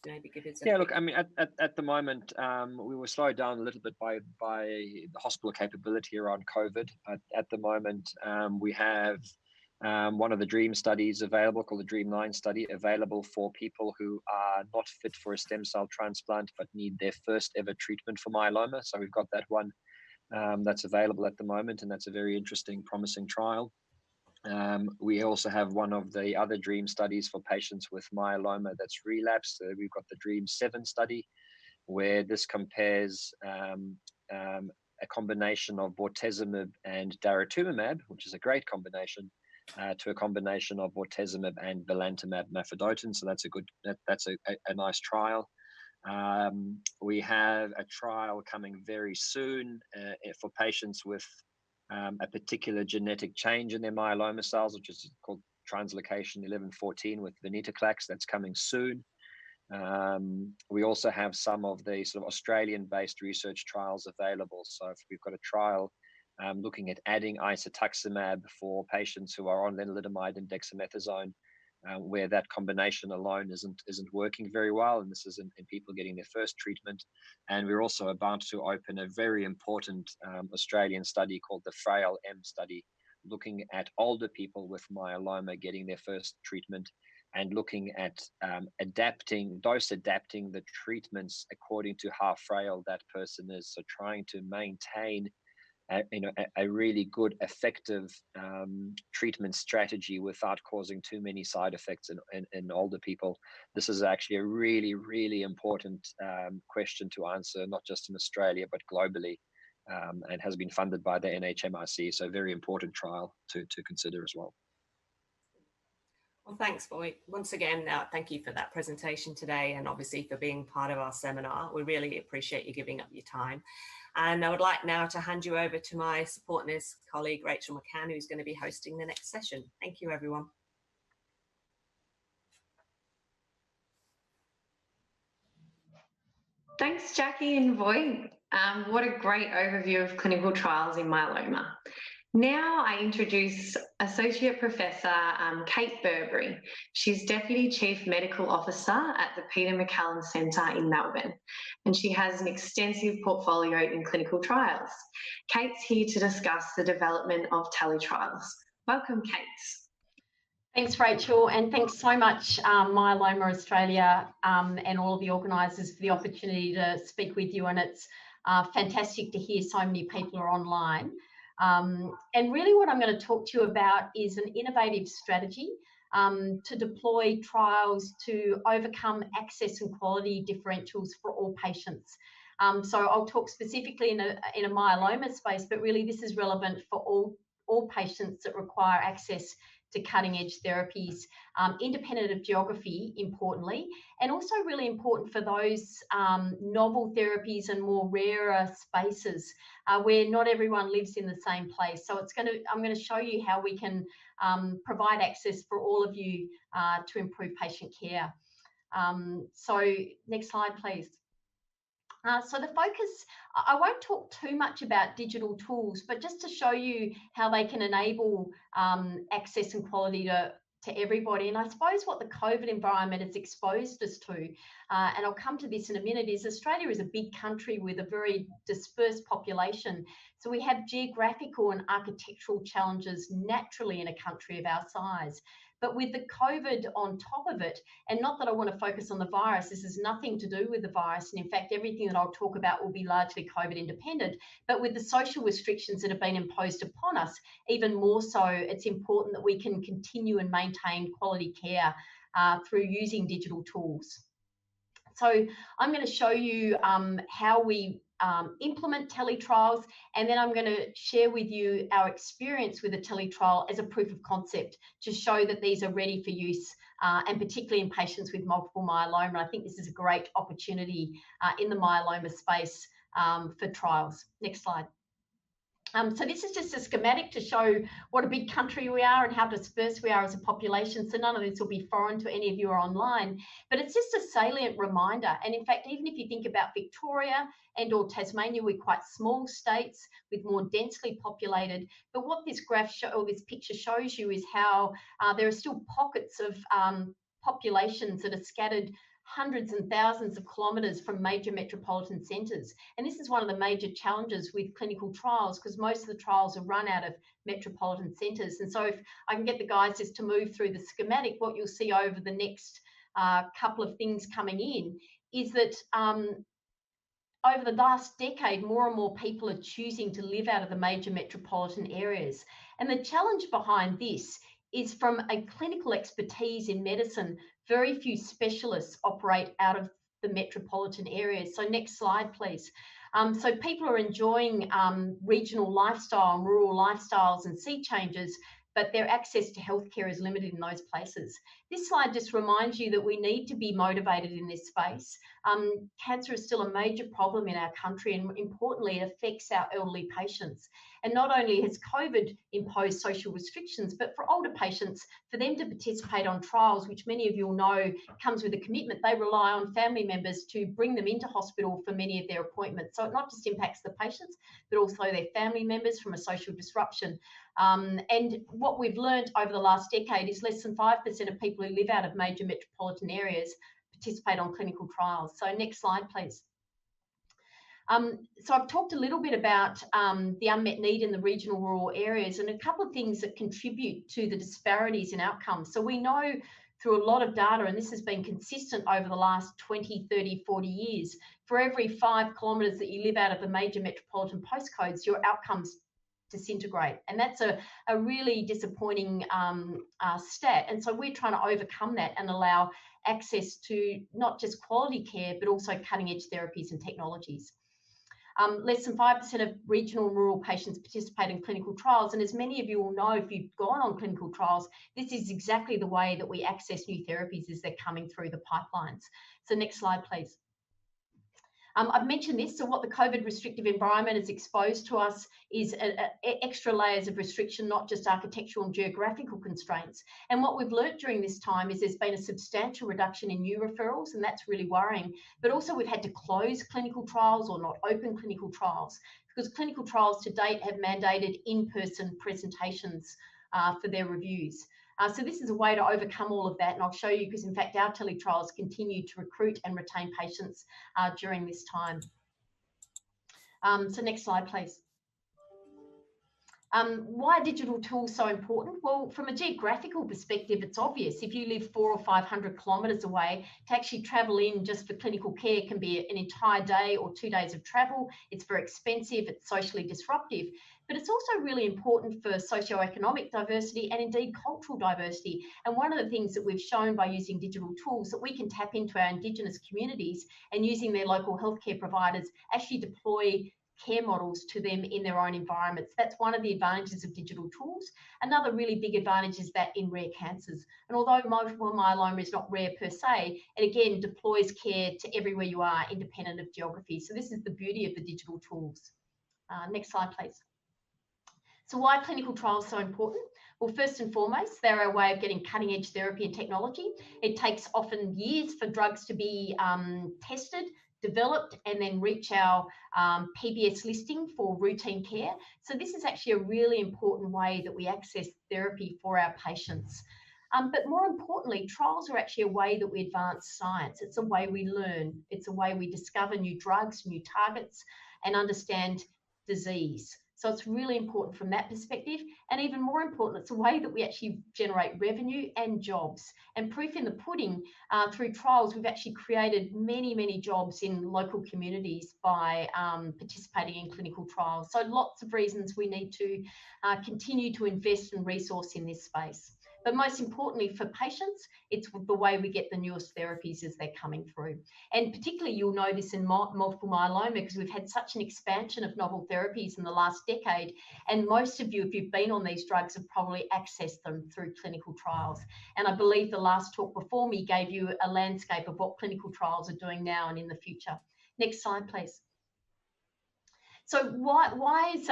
maybe give us look, I mean, at the moment, we were slowed down a little bit by the hospital capability around COVID. At the moment, we have one of the DREAM studies available, called the DREAM 9 study, available for people who are not fit for a stem cell transplant but need their first ever treatment for myeloma. So we've got that one that's available at the moment, and that's a very interesting, promising trial. We also have one of the other DREAM studies for patients with myeloma that's relapsed. We've got the DREAM 7 study, where this compares a combination of bortezomib and daratumumab, which is a great combination, to a combination of bortezomib and belantamab mafodotin. So that's a nice trial. We have a trial coming very soon for patients with a particular genetic change in their myeloma cells, which is called translocation 1114 with venetoclax. That's coming soon. We also have some of the sort of Australian-based research trials available. So if we've got a trial looking at adding isatuximab for patients who are on lenalidomide and dexamethasone, where that combination alone isn't working very well, and this is in people getting their first treatment. And we're also about to open a very important Australian study called the FRAIL-M study, looking at older people with myeloma getting their first treatment and looking at dose adapting the treatments according to how frail that person is. So trying to maintain a really good, effective treatment strategy without causing too many side effects in older people. This is actually a really, really important question to answer, not just in Australia, but globally, and has been funded by the NHMRC. So a very important trial to consider as well. Well, thanks, Boy. Once again, thank you for that presentation today, and obviously for being part of our seminar. We really appreciate you giving up your time. And I would like now to hand you over to my support nurse colleague, Rachel McCann, who's going to be hosting the next session. Thank you, everyone. Thanks, Jackie and Voy. What a great overview of clinical trials in myeloma. Now I introduce Associate Professor Kate Burberry. She's Deputy Chief Medical Officer at the Peter MacCallum Centre in Melbourne, and she has an extensive portfolio in clinical trials. Kate's here to discuss the development of teletrials. Welcome, Kate. Thanks, Rachel, and thanks so much, Myeloma Australia and all of the organisers for the opportunity to speak with you, and it's fantastic to hear so many people are online. And really what I'm going to talk to you about is an innovative strategy to deploy trials to overcome access and quality differentials for all patients. So I'll talk specifically in a myeloma space, but really this is relevant for all patients that require access to cutting-edge therapies, independent of geography, importantly, and also really important for those novel therapies and more rarer spaces where not everyone lives in the same place. So I'm going to show you how we can provide access for all of you to improve patient care. So next slide, please. So the focus, I won't talk too much about digital tools, but just to show you how they can enable access and quality to everybody. And I suppose what the COVID environment has exposed us to, and I'll come to this in a minute, is Australia is a big country with a very dispersed population. So we have geographical and architectural challenges naturally in a country of our size. But with the COVID on top of it, and not that I want to focus on the virus, this has nothing to do with the virus. And in fact, everything that I'll talk about will be largely COVID independent. But with the social restrictions that have been imposed upon us, even more so, it's important that we can continue and maintain quality care through using digital tools. So I'm going to show you how we implement teletrials, and then I'm going to share with you our experience with a teletrial as a proof of concept to show that these are ready for use, and particularly in patients with multiple myeloma. I think this is a great opportunity in the myeloma space for trials. Next slide. So this is just a schematic to show what a big country we are and how dispersed we are as a population. So none of this will be foreign to any of you who are online, but it's just a salient reminder. And in fact, even if you think about Victoria and or Tasmania, we're quite small states with more densely populated. But what this graph or this picture shows you is how there are still pockets of populations that are scattered hundreds and thousands of kilometres from major metropolitan centres. And this is one of the major challenges with clinical trials, because most of the trials are run out of metropolitan centres. And so if I can get the guys just to move through the schematic, what you'll see over the next couple of things coming in is that over the last decade, more and more people are choosing to live out of the major metropolitan areas. And the challenge behind this is, from a clinical expertise in medicine, very few specialists operate out of the metropolitan areas. So next slide, please. So people are enjoying regional lifestyle and rural lifestyles and sea changes, but their access to healthcare is limited in those places. This slide just reminds you that we need to be motivated in this space. Cancer is still a major problem in our country, and importantly, it affects our elderly patients. And not only has COVID imposed social restrictions, but for older patients, for them to participate on trials, which many of you will know comes with a commitment, they rely on family members to bring them into hospital for many of their appointments. So it not just impacts the patients, but also their family members from a social disruption. And what we've learned over the last decade is less than 5% of people who live out of major metropolitan areas participate on clinical trials. So next slide, please. So I've talked a little bit about the unmet need in the regional rural areas, and a couple of things that contribute to the disparities in outcomes. So we know through a lot of data, and this has been consistent over the last 20, 30, 40 years, for every 5 kilometres that you live out of the major metropolitan postcodes, your outcomes disintegrate. And that's a really disappointing stat. And so we're trying to overcome that and allow access to not just quality care, but also cutting edge therapies and technologies. Less than 5% of regional and rural patients participate in clinical trials. And as many of you will know, if you've gone on clinical trials, this is exactly the way that we access new therapies as they're coming through the pipelines. So next slide, please. I've mentioned this, so what the COVID restrictive environment has exposed to us is extra layers of restriction, not just architectural and geographical constraints. And what we've learnt during this time is there's been a substantial reduction in new referrals, and that's really worrying. But also we've had to close clinical trials or not open clinical trials, because clinical trials to date have mandated in-person presentations for their reviews. So this is a way to overcome all of that, and I'll show you, because in fact our teletrials continue to recruit and retain patients during this time. So next slide, please. Why are digital tools so important? Well, from a geographical perspective, it's obvious. If you live 400 or 500 kilometres away, to actually travel in just for clinical care can be an entire day or 2 days of travel. It's very expensive, it's socially disruptive, but it's also really important for socioeconomic diversity and indeed cultural diversity. And one of the things that we've shown by using digital tools that we can tap into our Indigenous communities and using their local healthcare providers actually deploy care models to them in their own environments. That's one of the advantages of digital tools. Another really big advantage is that in rare cancers. And although multiple myeloma is not rare per se, it again deploys care to everywhere you are, independent of geography. So this is the beauty of the digital tools. Next slide, please. So why are clinical trials so important? Well, first and foremost, they're a way of getting cutting-edge therapy and technology. It takes often years for drugs to be tested, developed, and then reach our PBS listing for routine care. So this is actually a really important way that we access therapy for our patients. But more importantly, trials are actually a way that we advance science. It's a way we learn. It's a way we discover new drugs, new targets, and understand disease. So it's really important from that perspective. And even more important, it's a way that we actually generate revenue and jobs. And proof in the pudding, through trials, we've actually created many, many jobs in local communities by participating in clinical trials. So lots of reasons we need to continue to invest and resource in this space. But most importantly for patients, it's the way we get the newest therapies as they're coming through. And particularly you'll know this in multiple myeloma, because we've had such an expansion of novel therapies in the last decade. And most of you, if you've been on these drugs, have probably accessed them through clinical trials. And I believe the last talk before me gave you a landscape of what clinical trials are doing now and in the future. Next slide, please. So why is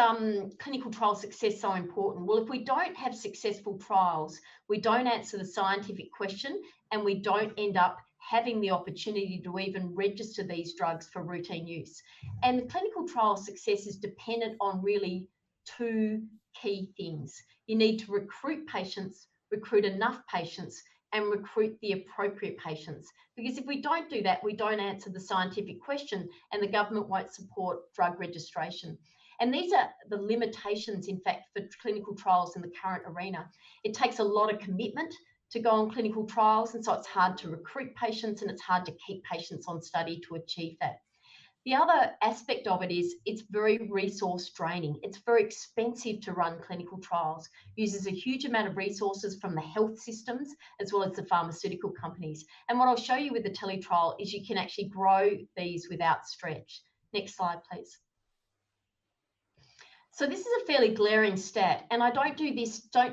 clinical trial success so important? Well, if we don't have successful trials, we don't answer the scientific question, and we don't end up having the opportunity to even register these drugs for routine use. And the clinical trial success is dependent on really two key things. You need to recruit patients, recruit enough patients, and recruit the appropriate patients. Because if we don't do that, we don't answer the scientific question, and the government won't support drug registration. And these are the limitations, in fact, for clinical trials in the current arena. It takes a lot of commitment to go on clinical trials, and so it's hard to recruit patients, and it's hard to keep patients on study to achieve that. The other aspect of it is it's very resource draining. It's very expensive to run clinical trials, uses a huge amount of resources from the health systems as well as the pharmaceutical companies. And what I'll show you with the teletrial is you can actually grow these without stretch. Next slide, please. So this is a fairly glaring stat, and I don't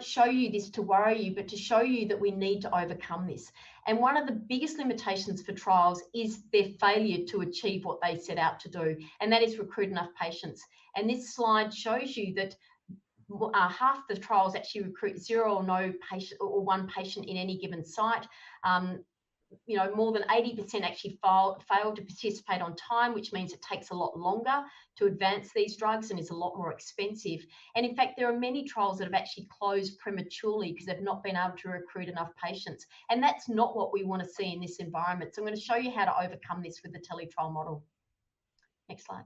show you this to worry you, but to show you that we need to overcome this. And one of the biggest limitations for trials is their failure to achieve what they set out to do, and that is recruit enough patients. And this slide shows you that half the trials actually recruit 0 or no patient or 1 patient in any given site. You know, more than 80% actually fail to participate on time, which means it takes a lot longer to advance these drugs and is a lot more expensive. And in fact, there are many trials that have actually closed prematurely because they've not been able to recruit enough patients. And that's not what we want to see in this environment. So I'm going to show you how to overcome this with the teletrial model. Next slide.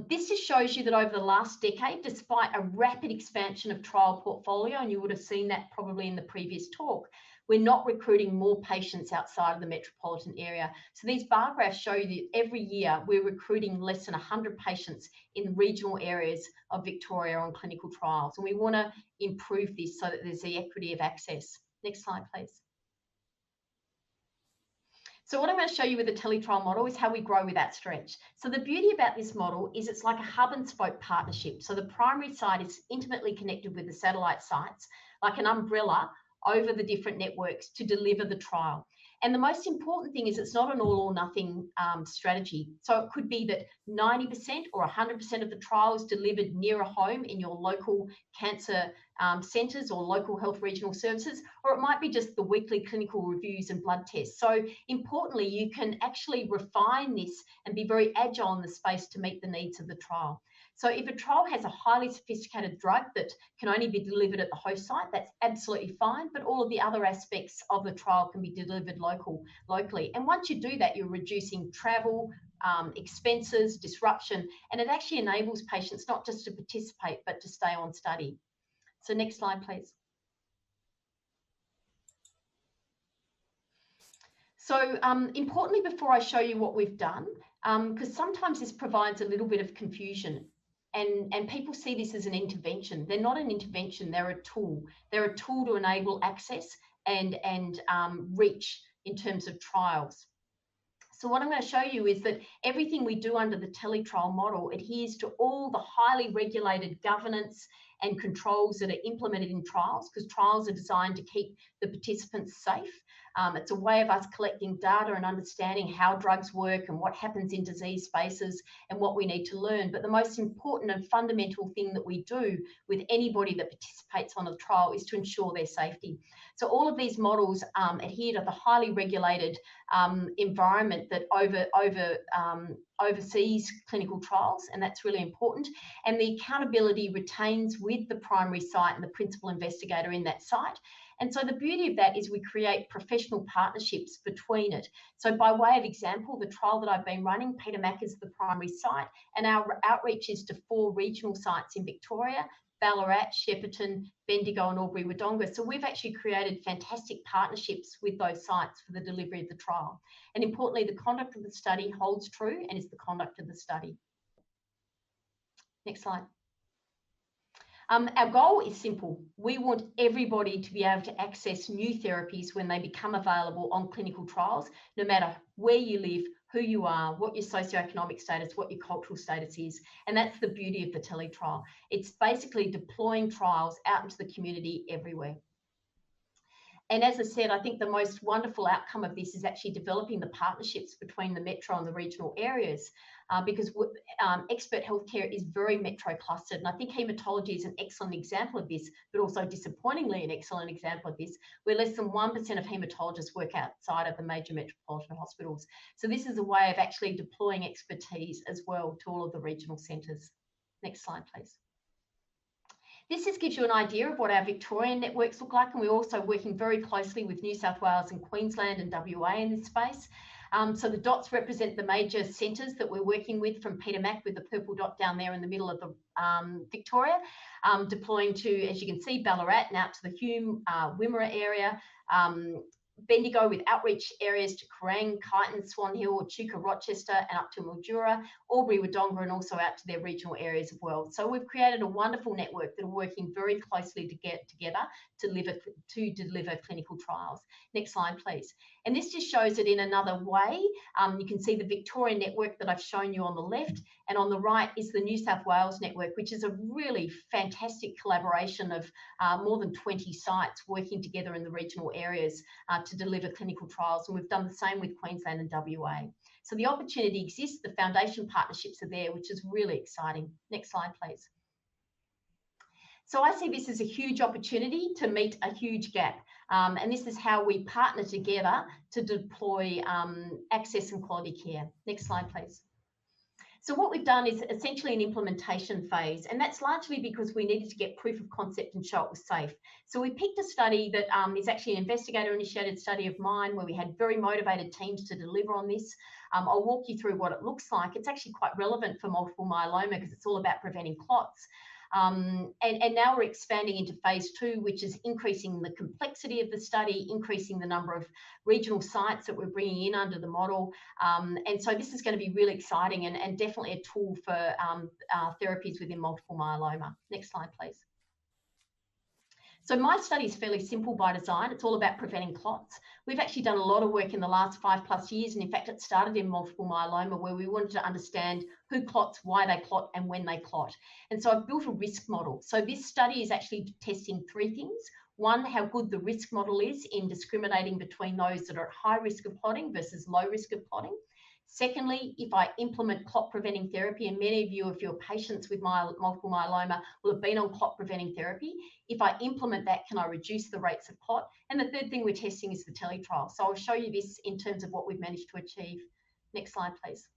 This just shows you that over the last decade, despite a rapid expansion of trial portfolio, and you would have seen that probably in the previous talk, we're not recruiting more patients outside of the metropolitan area. So these bar graphs show you that every year we're recruiting less than 100 patients in regional areas of Victoria on clinical trials. And we want to improve this so that there's the equity of access. Next slide, please. So what I'm going to show you with the teletrial model is how we grow without stretch. So the beauty about this model is it's like a hub and spoke partnership. So the primary site is intimately connected with the satellite sites, like an umbrella over the different networks to deliver the trial. And the most important thing is it's not an all or nothing strategy. So it could be that 90% or 100% of the trial is delivered near a home in your local cancer centres or local health regional services, or it might be just the weekly clinical reviews and blood tests. So importantly, you can actually refine this and be very agile in the space to meet the needs of the trial. So if a trial has a highly sophisticated drug that can only be delivered at the host site, that's absolutely fine, but all of the other aspects of the trial can be delivered locally. And once you do that, you're reducing travel, expenses, disruption, and it actually enables patients not just to participate, but to stay on study. So next slide, please. So importantly, before I show you what we've done, because sometimes this provides a little bit of confusion, and people see this as an intervention. They're not an intervention, they're a tool. They're a tool to enable access and reach in terms of trials. So what I'm going to show you is that everything we do under the teletrial model adheres to all the highly regulated governance and controls that are implemented in trials, because trials are designed to keep the participants safe. It's a way of us collecting data and understanding how drugs work and what happens in disease spaces and what we need to learn. But the most important and fundamental thing that we do with anybody that participates on a trial is to ensure their safety. So all of these models adhere to the highly regulated environment that oversees clinical trials, and that's really important. And the accountability retains with the primary site and the principal investigator in that site. And so the beauty of that is we create professional partnerships between it. So by way of example, the trial that I've been running, Peter Mac is the primary site, and our outreach is to 4 regional sites in Victoria: Ballarat, Shepparton, Bendigo and Albury-Wodonga. So we've actually created fantastic partnerships with those sites for the delivery of the trial. And importantly, the conduct of the study holds true and is the conduct of the study. Next slide. Our goal is simple. We want everybody to be able to access new therapies when they become available on clinical trials, no matter where you live, who you are, what your socioeconomic status, what your cultural status is. And that's the beauty of the teletrial. It's basically deploying trials out into the community everywhere. And as I said, I think the most wonderful outcome of this is actually developing the partnerships between the metro and the regional areas, because expert healthcare is very metro clustered. And I think haematology is an excellent example of this, but also disappointingly an excellent example of this, where less than 1% of haematologists work outside of the major metropolitan hospitals. So this is a way of actually deploying expertise as well to all of the regional centres. Next slide, please. This just gives you an idea of what our Victorian networks look like, and we're also working very closely with New South Wales and Queensland and WA in this space. So the dots represent the major centres that we're working with, from Peter Mac with the purple dot down there in the middle of the Victoria, deploying to, as you can see, Ballarat and out to the Hume, Wimmera area, Bendigo with outreach areas to Kerrang, Kyneton, Swan Hill, Echuca, Rochester and up to Mildura, Albury-Wodonga and also out to their regional areas as well. So we've created a wonderful network that are working very closely to get together to deliver clinical trials. Next slide, please. And this just shows it in another way. You can see the Victorian network that I've shown you on the left, and on the right is the New South Wales network, which is a really fantastic collaboration of more than 20 sites working together in the regional areas to deliver clinical trials. And we've done the same with Queensland and WA. So the opportunity exists, the foundation partnerships are there, which is really exciting. Next slide, please. So I see this as a huge opportunity to meet a huge gap. And this is how we partner together to deploy access and quality care. Next slide, please. So what we've done is essentially an implementation phase, and that's largely because we needed to get proof of concept and show it was safe. So we picked a study that is actually an investigator-initiated study of mine, where we had very motivated teams to deliver on this. I'll walk you through what it looks like. It's actually quite relevant for multiple myeloma because it's all about preventing clots. And now we're expanding into phase 2, which is increasing the complexity of the study, increasing the number of regional sites that we're bringing in under the model. And so this is going to be really exciting and definitely a tool for therapies within multiple myeloma. Next slide, please. So my study is fairly simple by design. It's all about preventing clots. We've actually done a lot of work in the last 5+ years. And in fact, it started in multiple myeloma, where we wanted to understand who clots, why they clot, and when they clot. And so I've built a risk model. So this study is actually testing 3 things. One, how good the risk model is in discriminating between those that are at high risk of clotting versus low risk of clotting. Secondly, if I implement clot preventing therapy, and many of you, if you're patients with multiple myeloma, will have been on clot preventing therapy. If I implement that, can I reduce the rates of clot? And the third thing we're testing is the teletrial. So I'll show you this in terms of what we've managed to achieve. Next slide, please.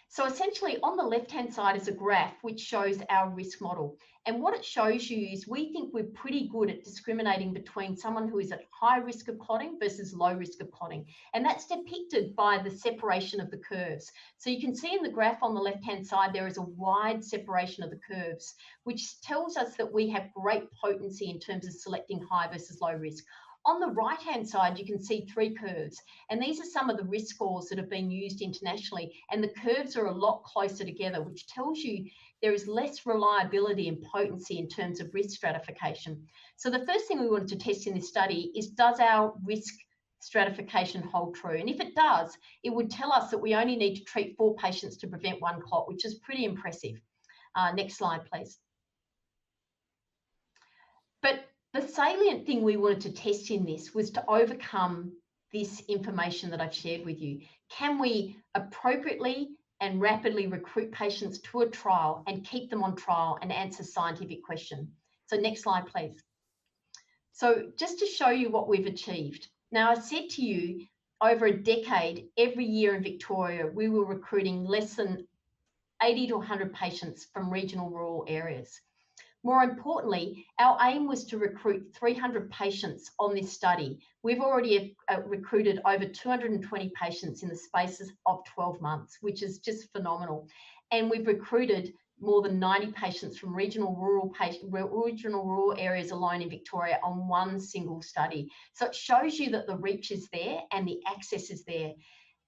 So essentially on the left-hand side is a graph which shows our risk model. And what it shows you is we think we're pretty good at discriminating between someone who is at high risk of clotting versus low risk of clotting. And that's depicted by the separation of the curves. So you can see in the graph on the left-hand side, there is a wide separation of the curves, which tells us that we have great potency in terms of selecting high versus low risk. On the right-hand side, you can see 3 curves, and these are some of the risk scores that have been used internationally, and the curves are a lot closer together, which tells you there is less reliability and potency in terms of risk stratification. So the first thing we wanted to test in this study is, does our risk stratification hold true? And if it does, it would tell us that we only need to treat 4 patients to prevent 1 clot, which is pretty impressive. Next slide, please. But the salient thing we wanted to test in this was to overcome this information that I've shared with you. Can we appropriately and rapidly recruit patients to a trial and keep them on trial and answer scientific questions? So next slide, please. So just to show you what we've achieved. Now, I said to you, over a decade, every year in Victoria, we were recruiting less than 80 to 100 patients from regional rural areas. More importantly, our aim was to recruit 300 patients on this study. We've already recruited over 220 patients in the spaces of 12 months, which is just phenomenal. And we've recruited more than 90 patients from regional rural areas alone in Victoria on one single study. So it shows you that the reach is there and the access is there.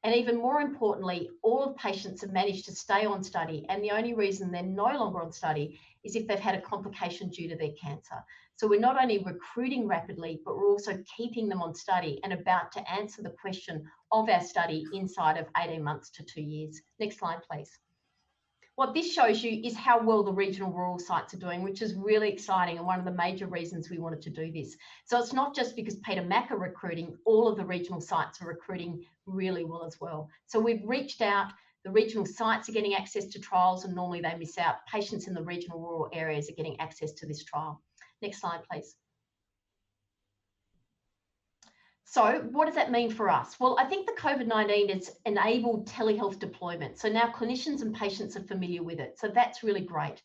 And even more importantly, all of patients have managed to stay on study, and the only reason they're no longer on study is if they've had a complication due to their cancer. So we're not only recruiting rapidly, but we're also keeping them on study and about to answer the question of our study inside of 18 months to 2 years. Next slide, please. What this shows you is how well the regional rural sites are doing, which is really exciting and one of the major reasons we wanted to do this. So it's not just because Peter Mac are recruiting, all of the regional sites are recruiting really well as well. So we've reached out, the regional sites are getting access to trials, and normally they miss out. Patients in the regional rural areas are getting access to this trial. Next slide, please. So what does that mean for us? Well, I think the COVID-19 has enabled telehealth deployment. So now clinicians and patients are familiar with it. So that's really great.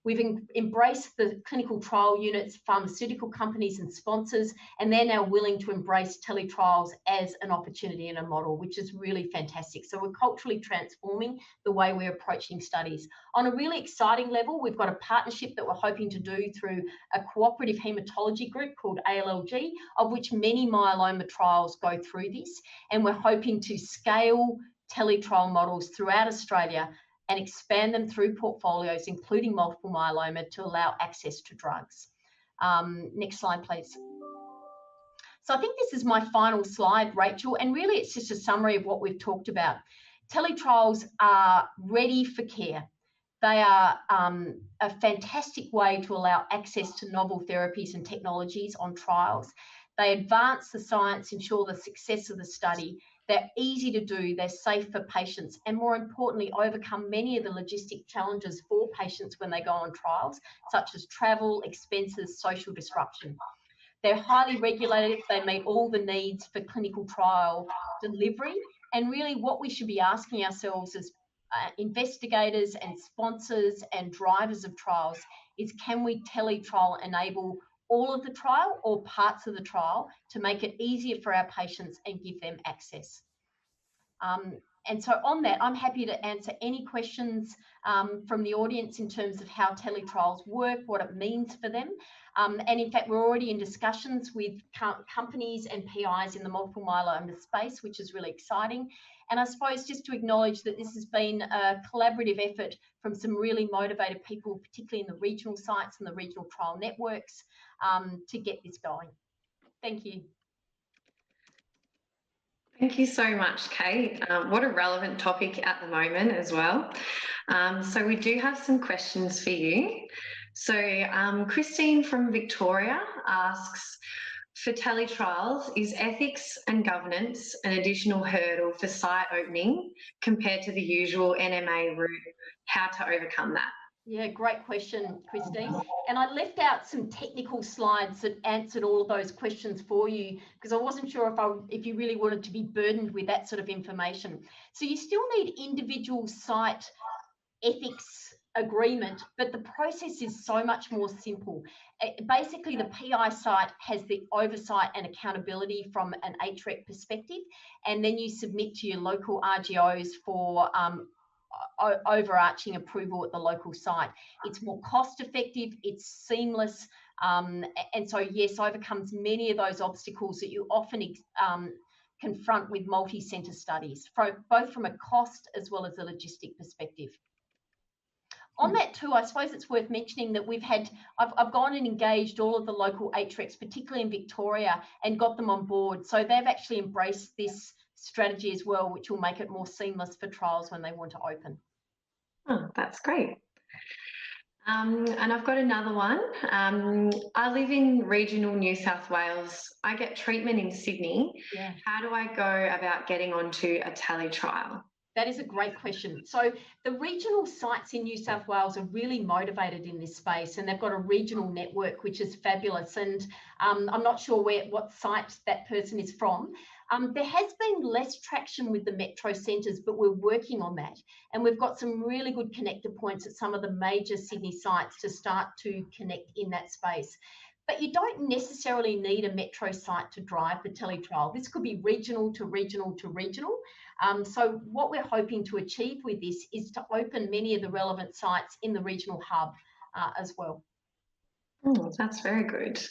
We've embraced the clinical trial units, pharmaceutical companies and sponsors, and they're now willing to embrace teletrials as an opportunity and a model, which is really fantastic. So we're culturally transforming the way we're approaching studies. On a really exciting level, we've got a partnership that we're hoping to do through a cooperative haematology group called ALLG, of which many myeloma trials go through this. And we're hoping to scale teletrial models throughout Australia and expand them through portfolios, including multiple myeloma, to allow access to drugs. Next slide, please. So I think this is my final slide, Rachel, and really it's just a summary of what we've talked about. Teletrials are ready for care. They are a fantastic way to allow access to novel therapies and technologies on trials. They advance the science, ensure the success of the study. They're easy to do, they're safe for patients, and more importantly, overcome many of the logistic challenges for patients when they go on trials, such as travel, expenses, social disruption. They're highly regulated, they meet all the needs for clinical trial delivery, and really what we should be asking ourselves as investigators and sponsors and drivers of trials is, can we teletrial enable all of the trial or parts of the trial to make it easier for our patients and give them access? And so on that, I'm happy to answer any questions from the audience in terms of how teletrials work, what it means for them. And in fact, we're already in discussions with companies and PIs in the multiple myeloma space, which is really exciting. And I suppose just to acknowledge that this has been a collaborative effort from some really motivated people, particularly in the regional sites and the regional trial networks, to get this going. Thank you. Thank you so much, Kate. What a relevant topic at the moment as well. So we do have some questions for you. So Christine from Victoria asks, for teletrials, is ethics and governance an additional hurdle for site opening compared to the usual NMA route? How to overcome that? Yeah, great question, Christine. And I left out some technical slides that answered all of those questions for you, because I wasn't sure if you really wanted to be burdened with that sort of information. So you still need individual site ethics agreement, but the process is so much more simple. Basically, the PI site has the oversight and accountability from an HREC perspective, and then you submit to your local RGOs for overarching approval at the local site. It's more cost effective, it's seamless, and so yes, overcomes many of those obstacles that you often confront with multi-centre studies, both from a cost as well as a logistic perspective. On that too, I suppose it's worth mentioning that I've gone and engaged all of the local HRECs, particularly in Victoria, and got them on board. So they've actually embraced this strategy as well, which will make it more seamless for trials when they want to open. Oh, that's great. And I've got another one. I live in regional New South Wales. I get treatment in Sydney. Yeah. How do I go about getting onto a tele trial? That is a great question. So the regional sites in New South Wales are really motivated in this space, and they've got a regional network, which is fabulous. And I'm not sure what site that person is from. There has been less traction with the metro centres, but we're working on that. And we've got some really good connector points at some of the major Sydney sites to start to connect in that space. But you don't necessarily need a metro site to drive the teletrial. This could be regional to regional to regional. So what we're hoping to achieve with this is to open many of the relevant sites in the regional hub as well. Oh, that's very good.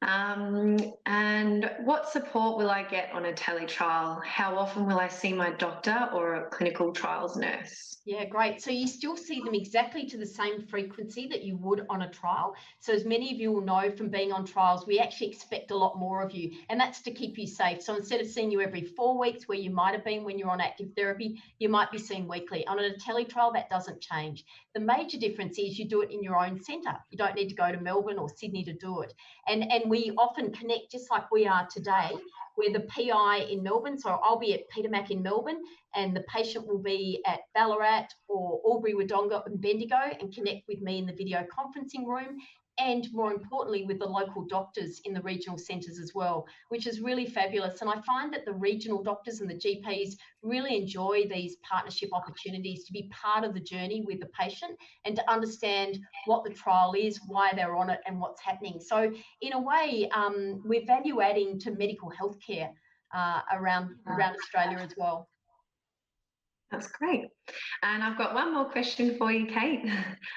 And what support will I get on a teletrial? How often will I see my doctor or a clinical trials nurse? Yeah, great. So you still see them exactly to the same frequency that you would on a trial. So as many of you will know from being on trials, we actually expect a lot more of you, and that's to keep you safe. So instead of seeing you every 4 weeks, where you might have been when you're on active therapy, you might be seen weekly. On a teletrial, that doesn't change. The major difference is you do it in your own centre. You don't need to go to Melbourne or Sydney to do it. And we often connect, just like we are today, where the PI in Melbourne, so I'll be at Peter Mac in Melbourne, and the patient will be at Ballarat or Albury, Wodonga and Bendigo, and connect with me in the video conferencing room, and more importantly with the local doctors in the regional centres as well, which is really fabulous. And I find that the regional doctors and the GPs really enjoy these partnership opportunities to be part of the journey with the patient and to understand what the trial is, why they're on it and what's happening. So in a way, we're value adding to medical healthcare around Australia as well. That's great. And I've got one more question for you, Kate.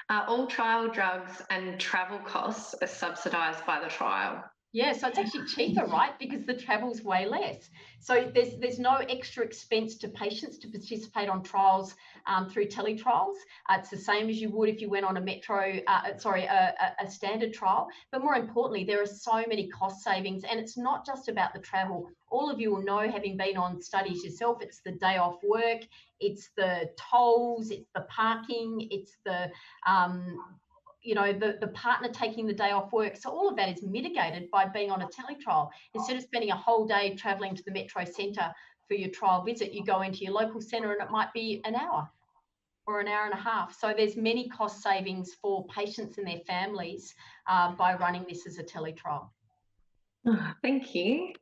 Are all trial drugs and travel costs are subsidised by the trial? Yeah, so it's actually cheaper, right? Because the travel's way less. So there's no extra expense to patients to participate on trials through teletrials. It's the same as you would if you went on a standard trial. But more importantly, there are so many cost savings, and it's not just about the travel. All of you will know, having been on studies yourself, it's the day off work, it's the tolls, it's the parking, it's the the partner taking the day off work. So all of that is mitigated by being on a teletrial. Instead of spending a whole day travelling to the metro centre for your trial visit, you go into your local centre and it might be an hour or an hour and a half. So there's many cost savings for patients and their families by running this as a teletrial. Oh, thank you.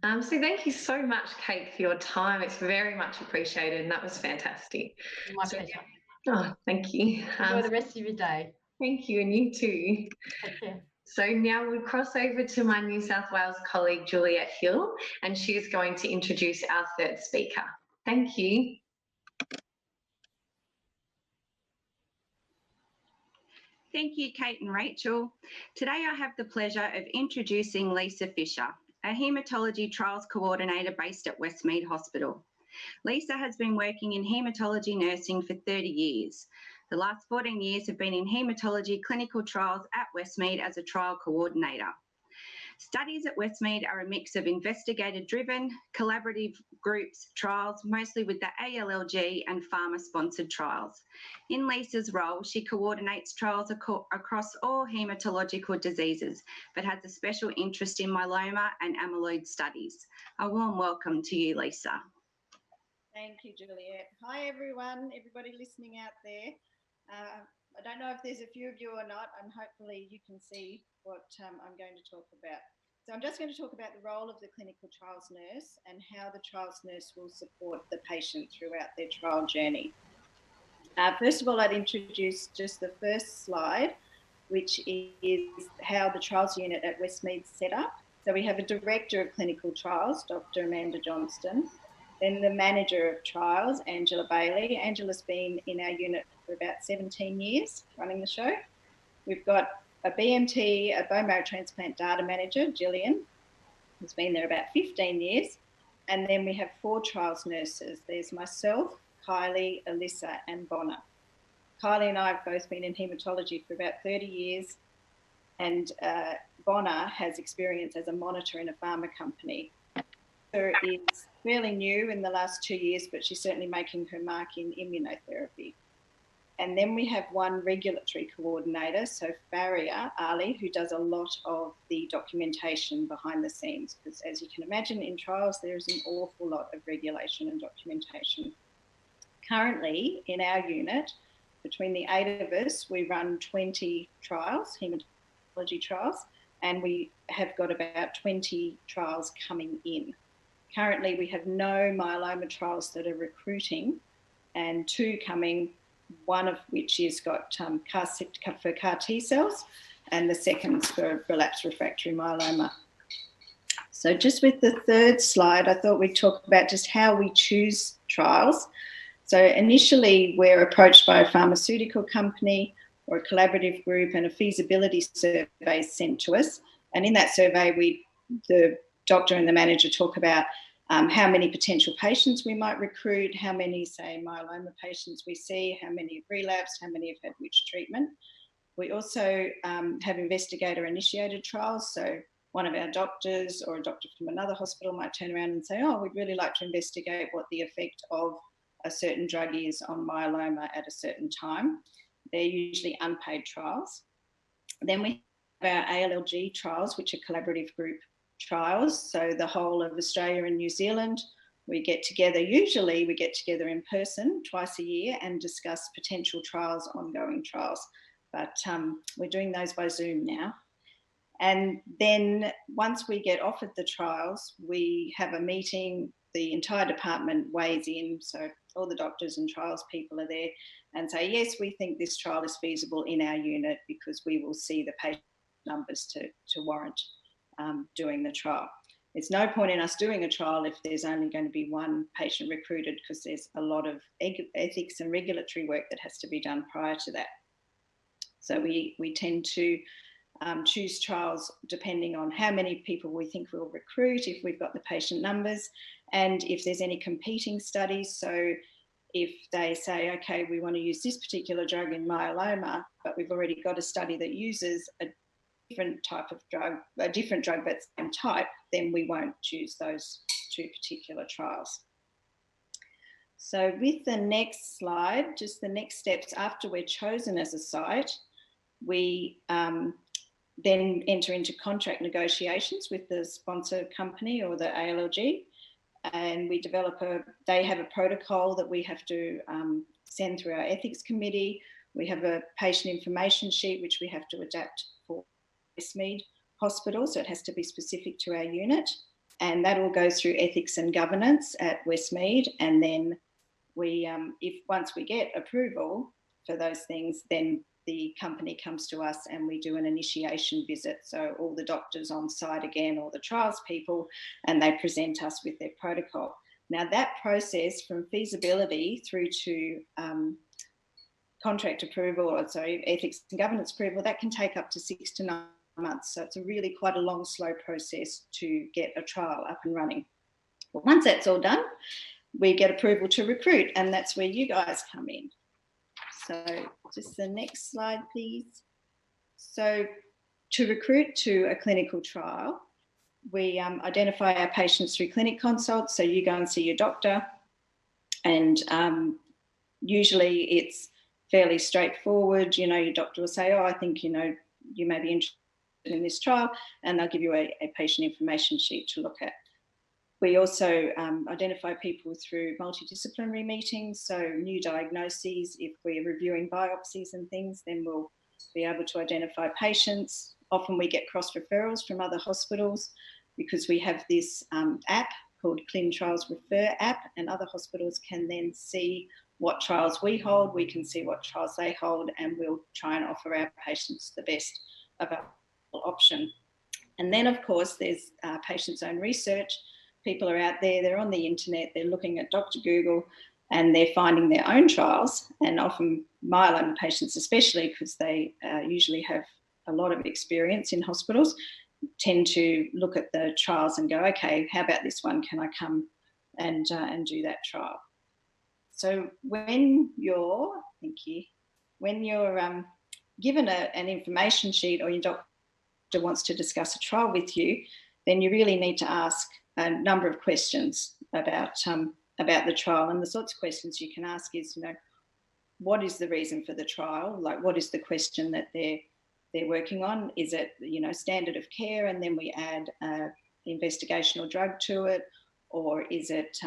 So thank you so much, Kate, for your time. It's very much appreciated, and that was fantastic. My pleasure. Oh, thank you. Enjoy the rest of your day. Thank you, and you too. Take care. So now we cross over to my New South Wales colleague, Juliet Hill, and she is going to introduce our third speaker. Thank you. Thank you, Kate and Rachel. Today I have the pleasure of introducing Lisa Fisher, a haematology trials coordinator based at Westmead Hospital. Lisa has been working in haematology nursing for 30 years. The last 14 years have been in haematology clinical trials at Westmead as a trial coordinator. Studies at Westmead are a mix of investigator-driven, collaborative groups trials, mostly with the ALLG and pharma-sponsored trials. In Lisa's role, she coordinates trials across all haematological diseases, but has a special interest in myeloma and amyloid studies. A warm welcome to you, Lisa. Thank you, Juliet. Hi, everyone, everybody listening out there. I don't know if there's a few of you or not, and hopefully you can see what I'm going to talk about. So I'm just going to talk about the role of the clinical trials nurse and how the trials nurse will support the patient throughout their trial journey. First of all, I'd introduce just the first slide, which is how the trials unit at Westmead's set up. So we have a director of clinical trials, Dr. Amanda Johnston, then the manager of trials, Angela Bailey. Angela's been in our unit for about 17 years running the show. We've got a BMT, a bone marrow transplant data manager, Gillian, who's been there about 15 years. And then we have 4 trials nurses. There's myself, Kylie, Alyssa, and Bonner. Kylie and I have both been in haematology for about 30 years, and Bonner has experience as a monitor in a pharma company. Her is fairly new in the last 2 years, but she's certainly making her mark in immunotherapy. And then we have one regulatory coordinator, so Faria Ali, who does a lot of the documentation behind the scenes, because as you can imagine, in trials, there's an awful lot of regulation and documentation. Currently, in our unit, between the 8 of us, we run 20 trials, hematology trials, and we have got about 20 trials coming in. Currently, we have no myeloma trials that are recruiting, and 2 coming, one of which is got for CAR T cells, and the second's for relapsed refractory myeloma. So just with the third slide, I thought we'd talk about just how we choose trials. So initially, we're approached by a pharmaceutical company or a collaborative group, and a feasibility survey is sent to us. And in that survey, the doctor and the manager talk about how many potential patients we might recruit, how many, say, myeloma patients we see, how many have relapsed, how many have had which treatment. We also have investigator-initiated trials. So one of our doctors or a doctor from another hospital might turn around and say, oh, we'd really like to investigate what the effect of a certain drug is on myeloma at a certain time. They're usually unpaid trials. Then we have our ALLG trials, which are collaborative group trials. So the whole of Australia and New Zealand, we get together, usually we get together in person twice a year and discuss potential trials, ongoing trials. But we're doing those by Zoom now. And then once we get offered the trials, we have a meeting, the entire department weighs in, so all the doctors and trials people are there and say, yes, we think this trial is feasible in our unit because we will see the patient numbers to warrant doing the trial. There's no point in us doing a trial if there's only going to be one patient recruited, because there's a lot of ethics and regulatory work that has to be done prior to that. So we tend to choose trials depending on how many people we think we'll recruit, if we've got the patient numbers, and if there's any competing studies. So if they say, okay, we want to use this particular drug in myeloma, but we've already got a study that uses a different type of drug, a different drug but same type, then we won't choose those 2 particular trials. So with the next slide, just the next steps after we're chosen as a site, we then enter into contract negotiations with the sponsor company or the ALLG, and we they have a protocol that we have to send through our ethics committee. We have a patient information sheet which we have to adapt for Westmead Hospital, so it has to be specific to our unit, and that all goes through ethics and governance at Westmead. And then we, once we get approval for those things, then the company comes to us and we do an initiation visit. So all the doctors on site again, all the trials people, and they present us with their protocol. Now that process from feasibility through to contract approval, or sorry, ethics and governance approval, that can take up to 6 to 9 months. So it's a really quite a long, slow process to get a trial up and running. But once that's all done, we get approval to recruit, and that's where you guys come in. So just the next slide, please. So to recruit to a clinical trial, we identify our patients through clinic consults. So you go and see your doctor, and usually it's fairly straightforward. You know, your doctor will say, oh, I think, you know, you may be interested in this trial, and they'll give you a patient information sheet to look at. We also identify people through multidisciplinary meetings, so new diagnoses. If we're reviewing biopsies and things, then we'll be able to identify patients. Often we get cross referrals from other hospitals because we have this app called Clin Trials Refer app, and other hospitals can then see what trials we hold, we can see what trials they hold, and we'll try and offer our patients the best available option. And then, of course, there's patients' own research. People are out there, they're on the internet, they're looking at Dr. Google, and they're finding their own trials. And often myeloma patients, especially because they usually have a lot of experience in hospitals, tend to look at the trials and go, okay, how about this one? Can I come and do that trial? So when you're, thank you, when you're given an information sheet, or your doctor wants to discuss a trial with you, then you really need to ask a number of questions about the trial. And the sorts of questions you can ask is, you know, what is the reason for the trial? Like, what is the question that they're working on? Is it, you know, standard of care and then we add an investigational drug to it? Or is it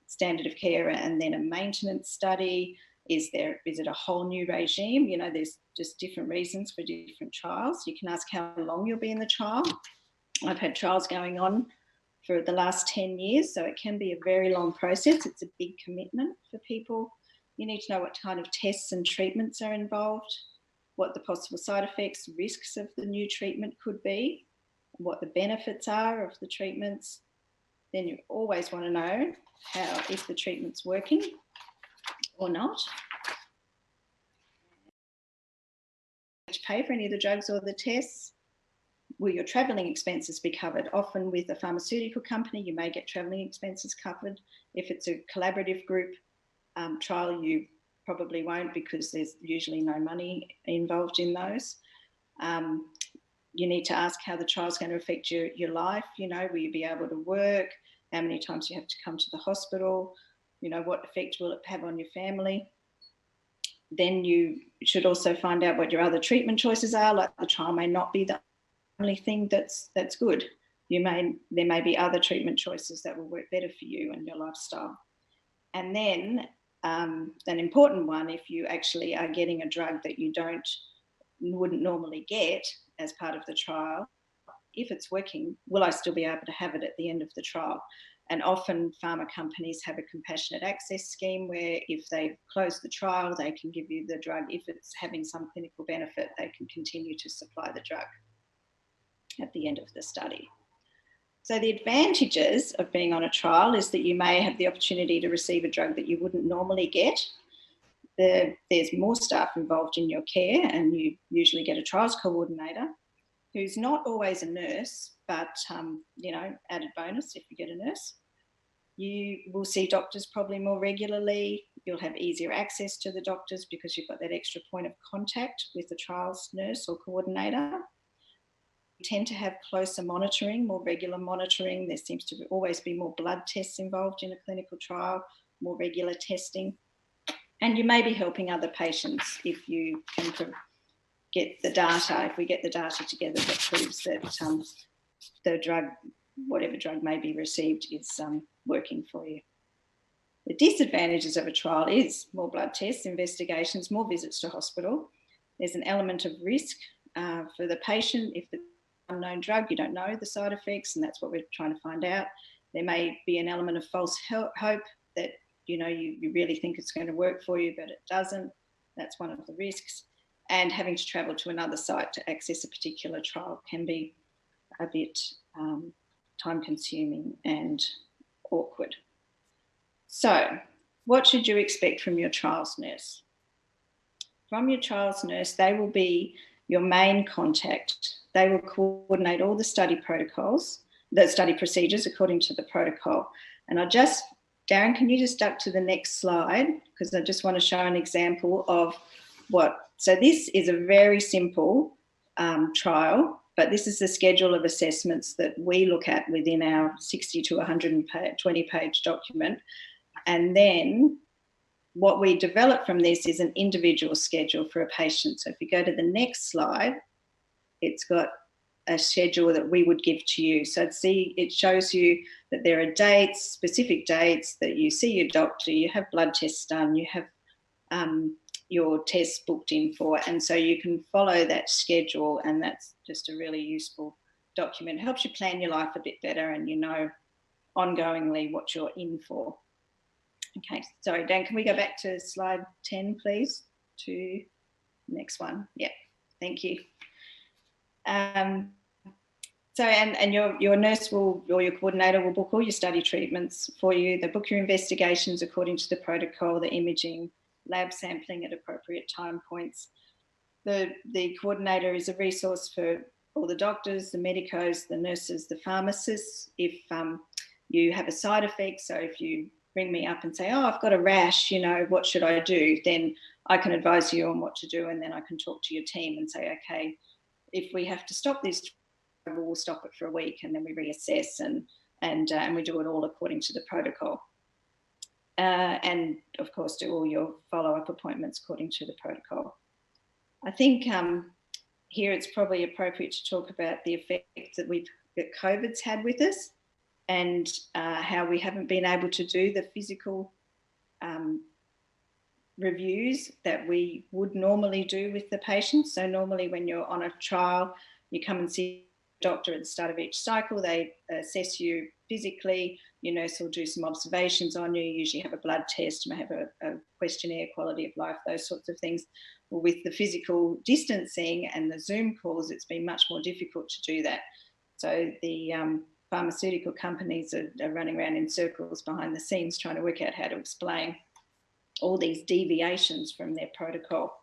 standard of care and then a maintenance study? Is it a whole new regime? You know, there's just different reasons for different trials. You can ask how long you'll be in the trial. I've had trials going on for the last 10 years, so it can be a very long process. It's a big commitment for people. You need to know what kind of tests and treatments are involved, what the possible side effects, risks of the new treatment could be, what the benefits are of the treatments. Then you always want to know if the treatment's working or not. To pay for any of the drugs or the tests. Will your travelling expenses be covered? Often with a pharmaceutical company, you may get travelling expenses covered. If it's a collaborative group trial, you probably won't, because there's usually no money involved in those. You need to ask how the trial's going to affect your life. You know, will you be able to work? How many times you have to come to the hospital? You know, what effect will it have on your family? Then you should also find out what your other treatment choices are. Like, the trial may not be the only thing that's good. There may be other treatment choices that will work better for you and your lifestyle. And then an important one, if you actually are getting a drug that you wouldn't normally get as part of the trial, if it's working, will I still be able to have it at the end of the trial? And often pharma companies have a compassionate access scheme where if they close the trial, they can give you the drug. If it's having some clinical benefit, they can continue to supply the drug at the end of the study. So the advantages of being on a trial is that you may have the opportunity to receive a drug that you wouldn't normally get. There's more staff involved in your care, and you usually get a trials coordinator who's not always a nurse, but, you know, added bonus if you get a nurse. You will see doctors probably more regularly. You'll have easier access to the doctors because you've got that extra point of contact with the trials nurse or coordinator. You tend to have closer monitoring, more regular monitoring. There seems to always be more blood tests involved in a clinical trial, more regular testing. And you may be helping other patients if you can get the data, if we get the data together that proves that the drug, whatever drug may be received, is working for you. The disadvantages of a trial is more blood tests, investigations, more visits to hospital. There's an element of risk for the patient. If it's an unknown drug, you don't know the side effects, and that's what we're trying to find out. There may be an element of false hope that, you know, you really think it's going to work for you, but it doesn't. That's one of the risks. And having to travel to another site to access a particular trial can be a bit time-consuming and awkward. So, what should you expect from your trials nurse? From your trials nurse, they will be your main contact. They will coordinate all the study protocols, the study procedures according to the protocol. And Darren, can you just duck to the next slide? Because I just want to show an example of so this is a very simple trial, but this is the schedule of assessments that we look at within our 60 to 120 page document. And then what we develop from this is an individual schedule for a patient. So if you go to the next slide, it's got a schedule that we would give to you. So it shows you that there are dates, specific dates that you see your doctor, you have blood tests done, you have your tests booked in for, and so you can follow that schedule, and that's just a really useful document. It helps you plan your life a bit better and you know ongoingly what you're in for. Okay, sorry, Dan, can we go back to slide 10, please, to the next one? Yeah, thank you. So, and your nurse or your coordinator will book all your study treatments for you. They book your investigations according to the protocol, the imaging, lab sampling at appropriate time points. The coordinator is a resource for all the doctors, the medicos, the nurses, the pharmacists. If you have a side effect, so if you ring me up and say, oh, I've got a rash, you know, what should I do? Then I can advise you on what to do, and then I can talk to your team and say, okay, if we have to stop this, we'll stop it for a week, and then we reassess and we do it all according to the protocol. and of course do all your follow-up appointments according to the protocol. I think here it's probably appropriate to talk about the effect that COVID's had with us, and how we haven't been able to do the physical reviews that we would normally do with the patients. So normally when you're on a trial, you come and see the doctor at the start of each cycle. They assess you physically. Your nurse will do some observations on you. You usually have a blood test, may have a questionnaire, quality of life, those sorts of things. Well, with the physical distancing and the Zoom calls, it's been much more difficult to do that. So the pharmaceutical companies are running around in circles behind the scenes trying to work out how to explain all these deviations from their protocol.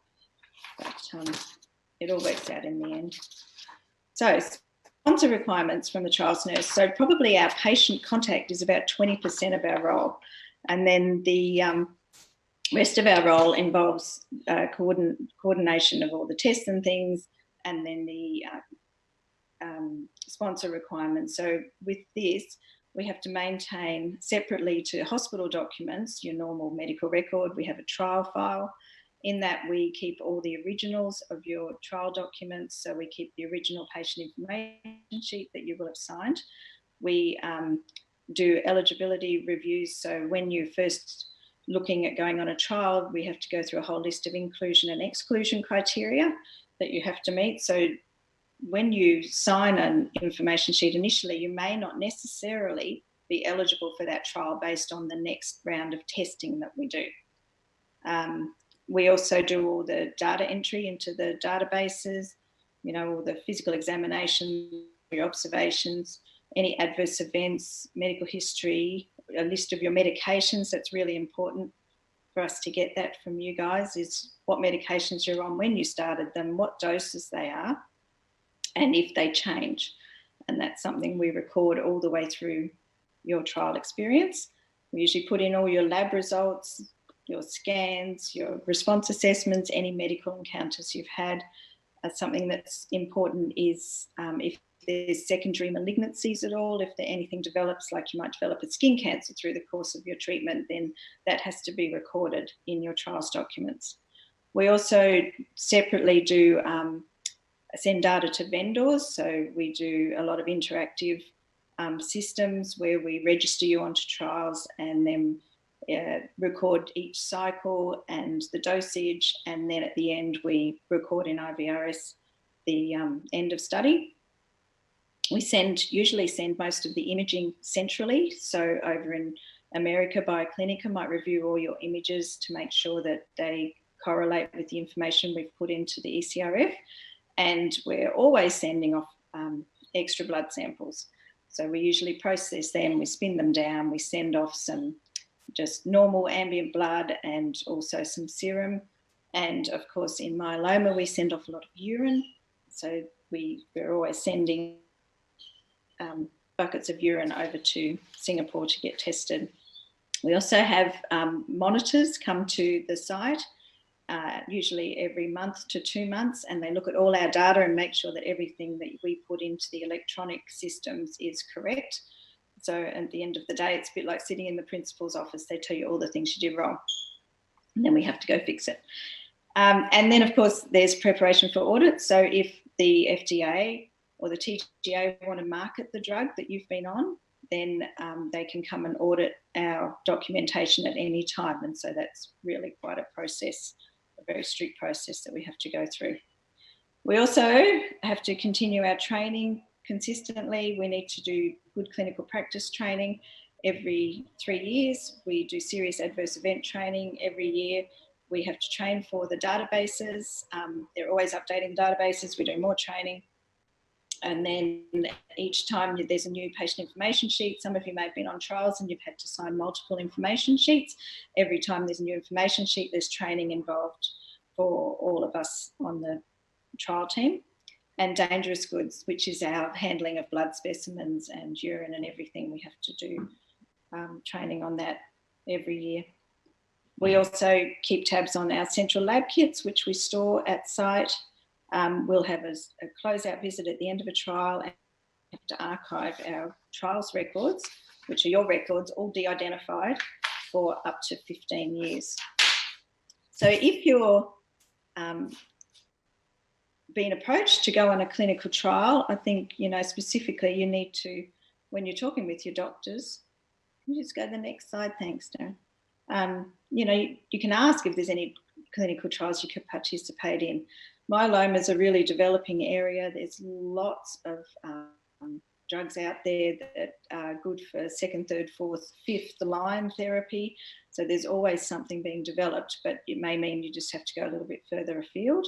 But it all works out in the end. So sponsor requirements from the trials nurse. So probably our patient contact is about 20% of our role. And then the rest of our role involves coordination of all the tests and things, and then the sponsor requirements. So with this, we have to maintain separately to hospital documents, your normal medical record. We have a trial file. In that, we keep all the originals of your trial documents. So we keep the original patient information sheet that you will have signed. We do eligibility reviews. So when you're first looking at going on a trial, we have to go through a whole list of inclusion and exclusion criteria that you have to meet. So when you sign an information sheet initially, you may not necessarily be eligible for that trial based on the next round of testing that we do. We also do all the data entry into the databases, you know, all the physical examinations, your observations, any adverse events, medical history, a list of your medications. That's really important for us to get that from you guys, is what medications you're on, when you started them, what doses they are, and if they change. And that's something we record all the way through your trial experience. We usually put in all your lab results, your scans, your response assessments, any medical encounters you've had. Something that's important is if there's secondary malignancies at all, if anything develops, like you might develop a skin cancer through the course of your treatment, then that has to be recorded in your trials documents. We also separately do send data to vendors. So we do a lot of interactive systems where we register you onto trials and then record each cycle and the dosage, and then at the end we record in IVRS the end of study. We usually send most of the imaging centrally. So over in America, Bioclinica might review all your images to make sure that they correlate with the information we've put into the ECRF. And we're always sending off extra blood samples. So we usually process them, we spin them down, we send off some just normal ambient blood and also some serum. And of course, in myeloma, we send off a lot of urine. So we're always sending buckets of urine over to Singapore to get tested. We also have monitors come to the site, usually every month to 2 months, and they look at all our data and make sure that everything that we put into the electronic systems is correct. So at the end of the day, it's a bit like sitting in the principal's office. They tell you all the things you did wrong, and then we have to go fix it. And then, of course, there's preparation for audit. So if the FDA or the TGA want to market the drug that you've been on, then they can come and audit our documentation at any time. And so that's really quite a process, a very strict process that we have to go through. We also have to continue our training consistently. We need to do good clinical practice training every 3 years. We do serious adverse event training every year. We have to train for the databases. They're always updating the databases. We do more training. And then each time there's a new patient information sheet. Some of you may have been on trials and you've had to sign multiple information sheets. Every time there's a new information sheet, there's training involved for all of us on the trial team. And dangerous goods, which is our handling of blood specimens and urine and everything. We have to do training on that every year. We also keep tabs on our central lab kits, which we store at site. We'll have a closeout visit at the end of a trial and have to archive our trials records, which are your records, all de-identified, for up to 15 years. So if you're being approached to go on a clinical trial, I think, specifically you need to, when you're talking with your doctors, can you just go to the next slide? Thanks, Darren. You can ask if there's any clinical trials you could participate in. Myeloma is a really developing area. There's lots of drugs out there that are good for second, third, fourth, fifth line therapy. So there's always something being developed, but it may mean you just have to go a little bit further afield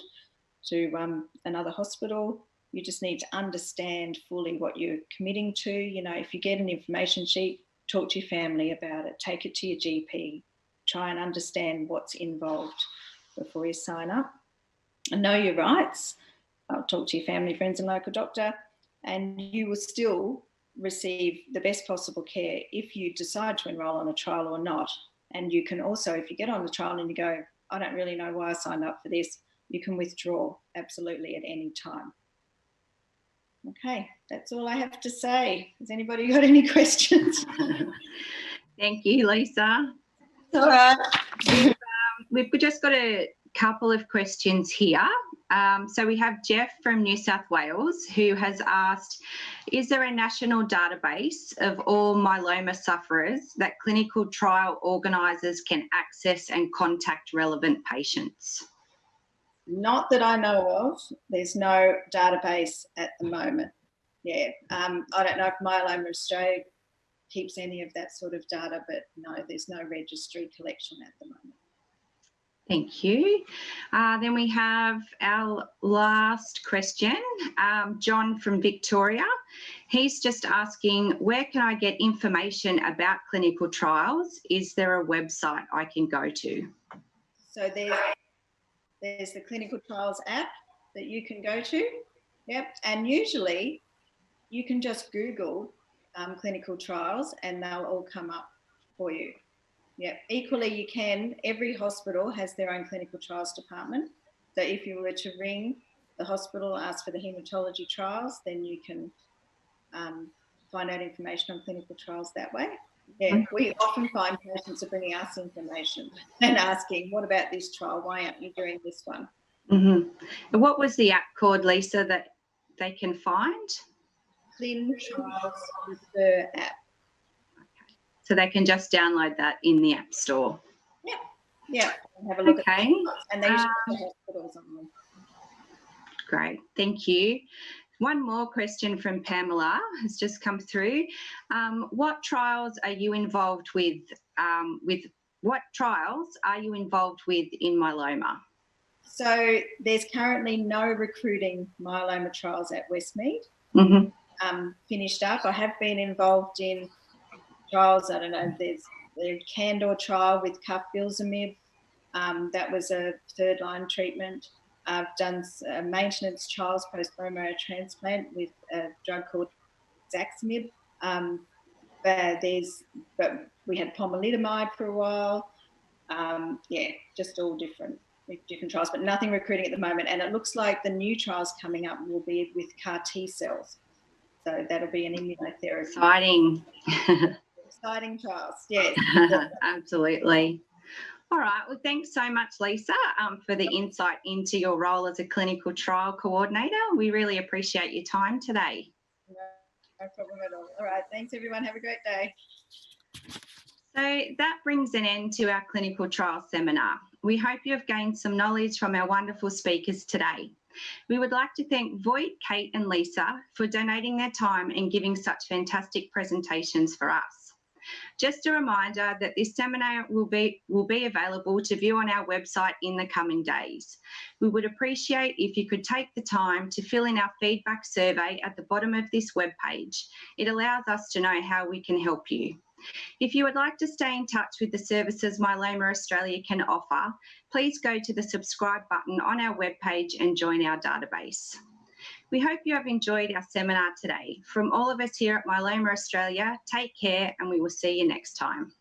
to another hospital. You just need to understand fully what you're committing to. If you get an information sheet, talk to your family about it, take it to your GP, try and understand what's involved before you sign up. And know your rights. I'll talk to your family, friends and local doctor, and you will still receive the best possible care if you decide to enrol on a trial or not. And you can also, if you get on the trial and you go, I don't really know why I signed up for this, you can withdraw absolutely at any time. Okay, that's all I have to say. Has anybody got any questions? Thank you, Lisa. All right. We've just got a couple of questions here. So we have Jeff from New South Wales who has asked, is there a national database of all myeloma sufferers that clinical trial organisers can access and contact relevant patients? Not that I know of. There's no database at the moment. Yeah, I don't know if Myeloma Australia keeps any of that sort of data, but no, there's no registry collection at the moment. Thank you. Then we have our last question, John from Victoria. He's just asking, where can I get information about clinical trials? Is there a website I can go to? So there's the clinical trials app that you can go to. Yep. And usually you can just Google clinical trials and they'll all come up for you. Yeah, equally you can, every hospital has their own clinical trials department. So if you were to ring the hospital, ask for the haematology trials, then you can find out information on clinical trials that way. Yeah, we often find patients are bringing us information and asking, what about this trial? Why aren't you doing this one? Mm-hmm. And what was the app called, Lisa, that they can find? Clin Trials Refer app. So they can just download that in the App Store. Yeah, yeah. Have a look okay. At them. And they usually have the hospitals on them. Great, thank you. One more question from Pamela has just come through. What trials are you involved with? What trials are you involved with in myeloma? So there's currently no recruiting myeloma trials at Westmead. Mm-hmm. Finished up. I have been involved in trials. I don't know. There's the Candor trial with Carfilzomib. That was a third-line treatment. I've done maintenance trials post-bone marrow transplant with a drug called Zaximib. But we had pomalidomide for a while. Yeah, just all different trials, but nothing recruiting at the moment. And it looks like the new trials coming up will be with CAR T cells. So that'll be an immunotherapy. Exciting. Exciting trials, yes. Absolutely. All right, well, thanks so much, Lisa, for the insight into your role as a clinical trial coordinator. We really appreciate your time today. No problem at all. All right, thanks everyone. Have a great day. So that brings an end to our clinical trial seminar. We hope you have gained some knowledge from our wonderful speakers today. We would like to thank Voight, Kate and Lisa for donating their time and giving such fantastic presentations for us. Just a reminder that this seminar will be available to view on our website in the coming days. We would appreciate if you could take the time to fill in our feedback survey at the bottom of this webpage. It allows us to know how we can help you. If you would like to stay in touch with the services Myeloma Australia can offer, please go to the subscribe button on our webpage and join our database. We hope you have enjoyed our seminar today. From all of us here at Myeloma Australia, take care and we will see you next time.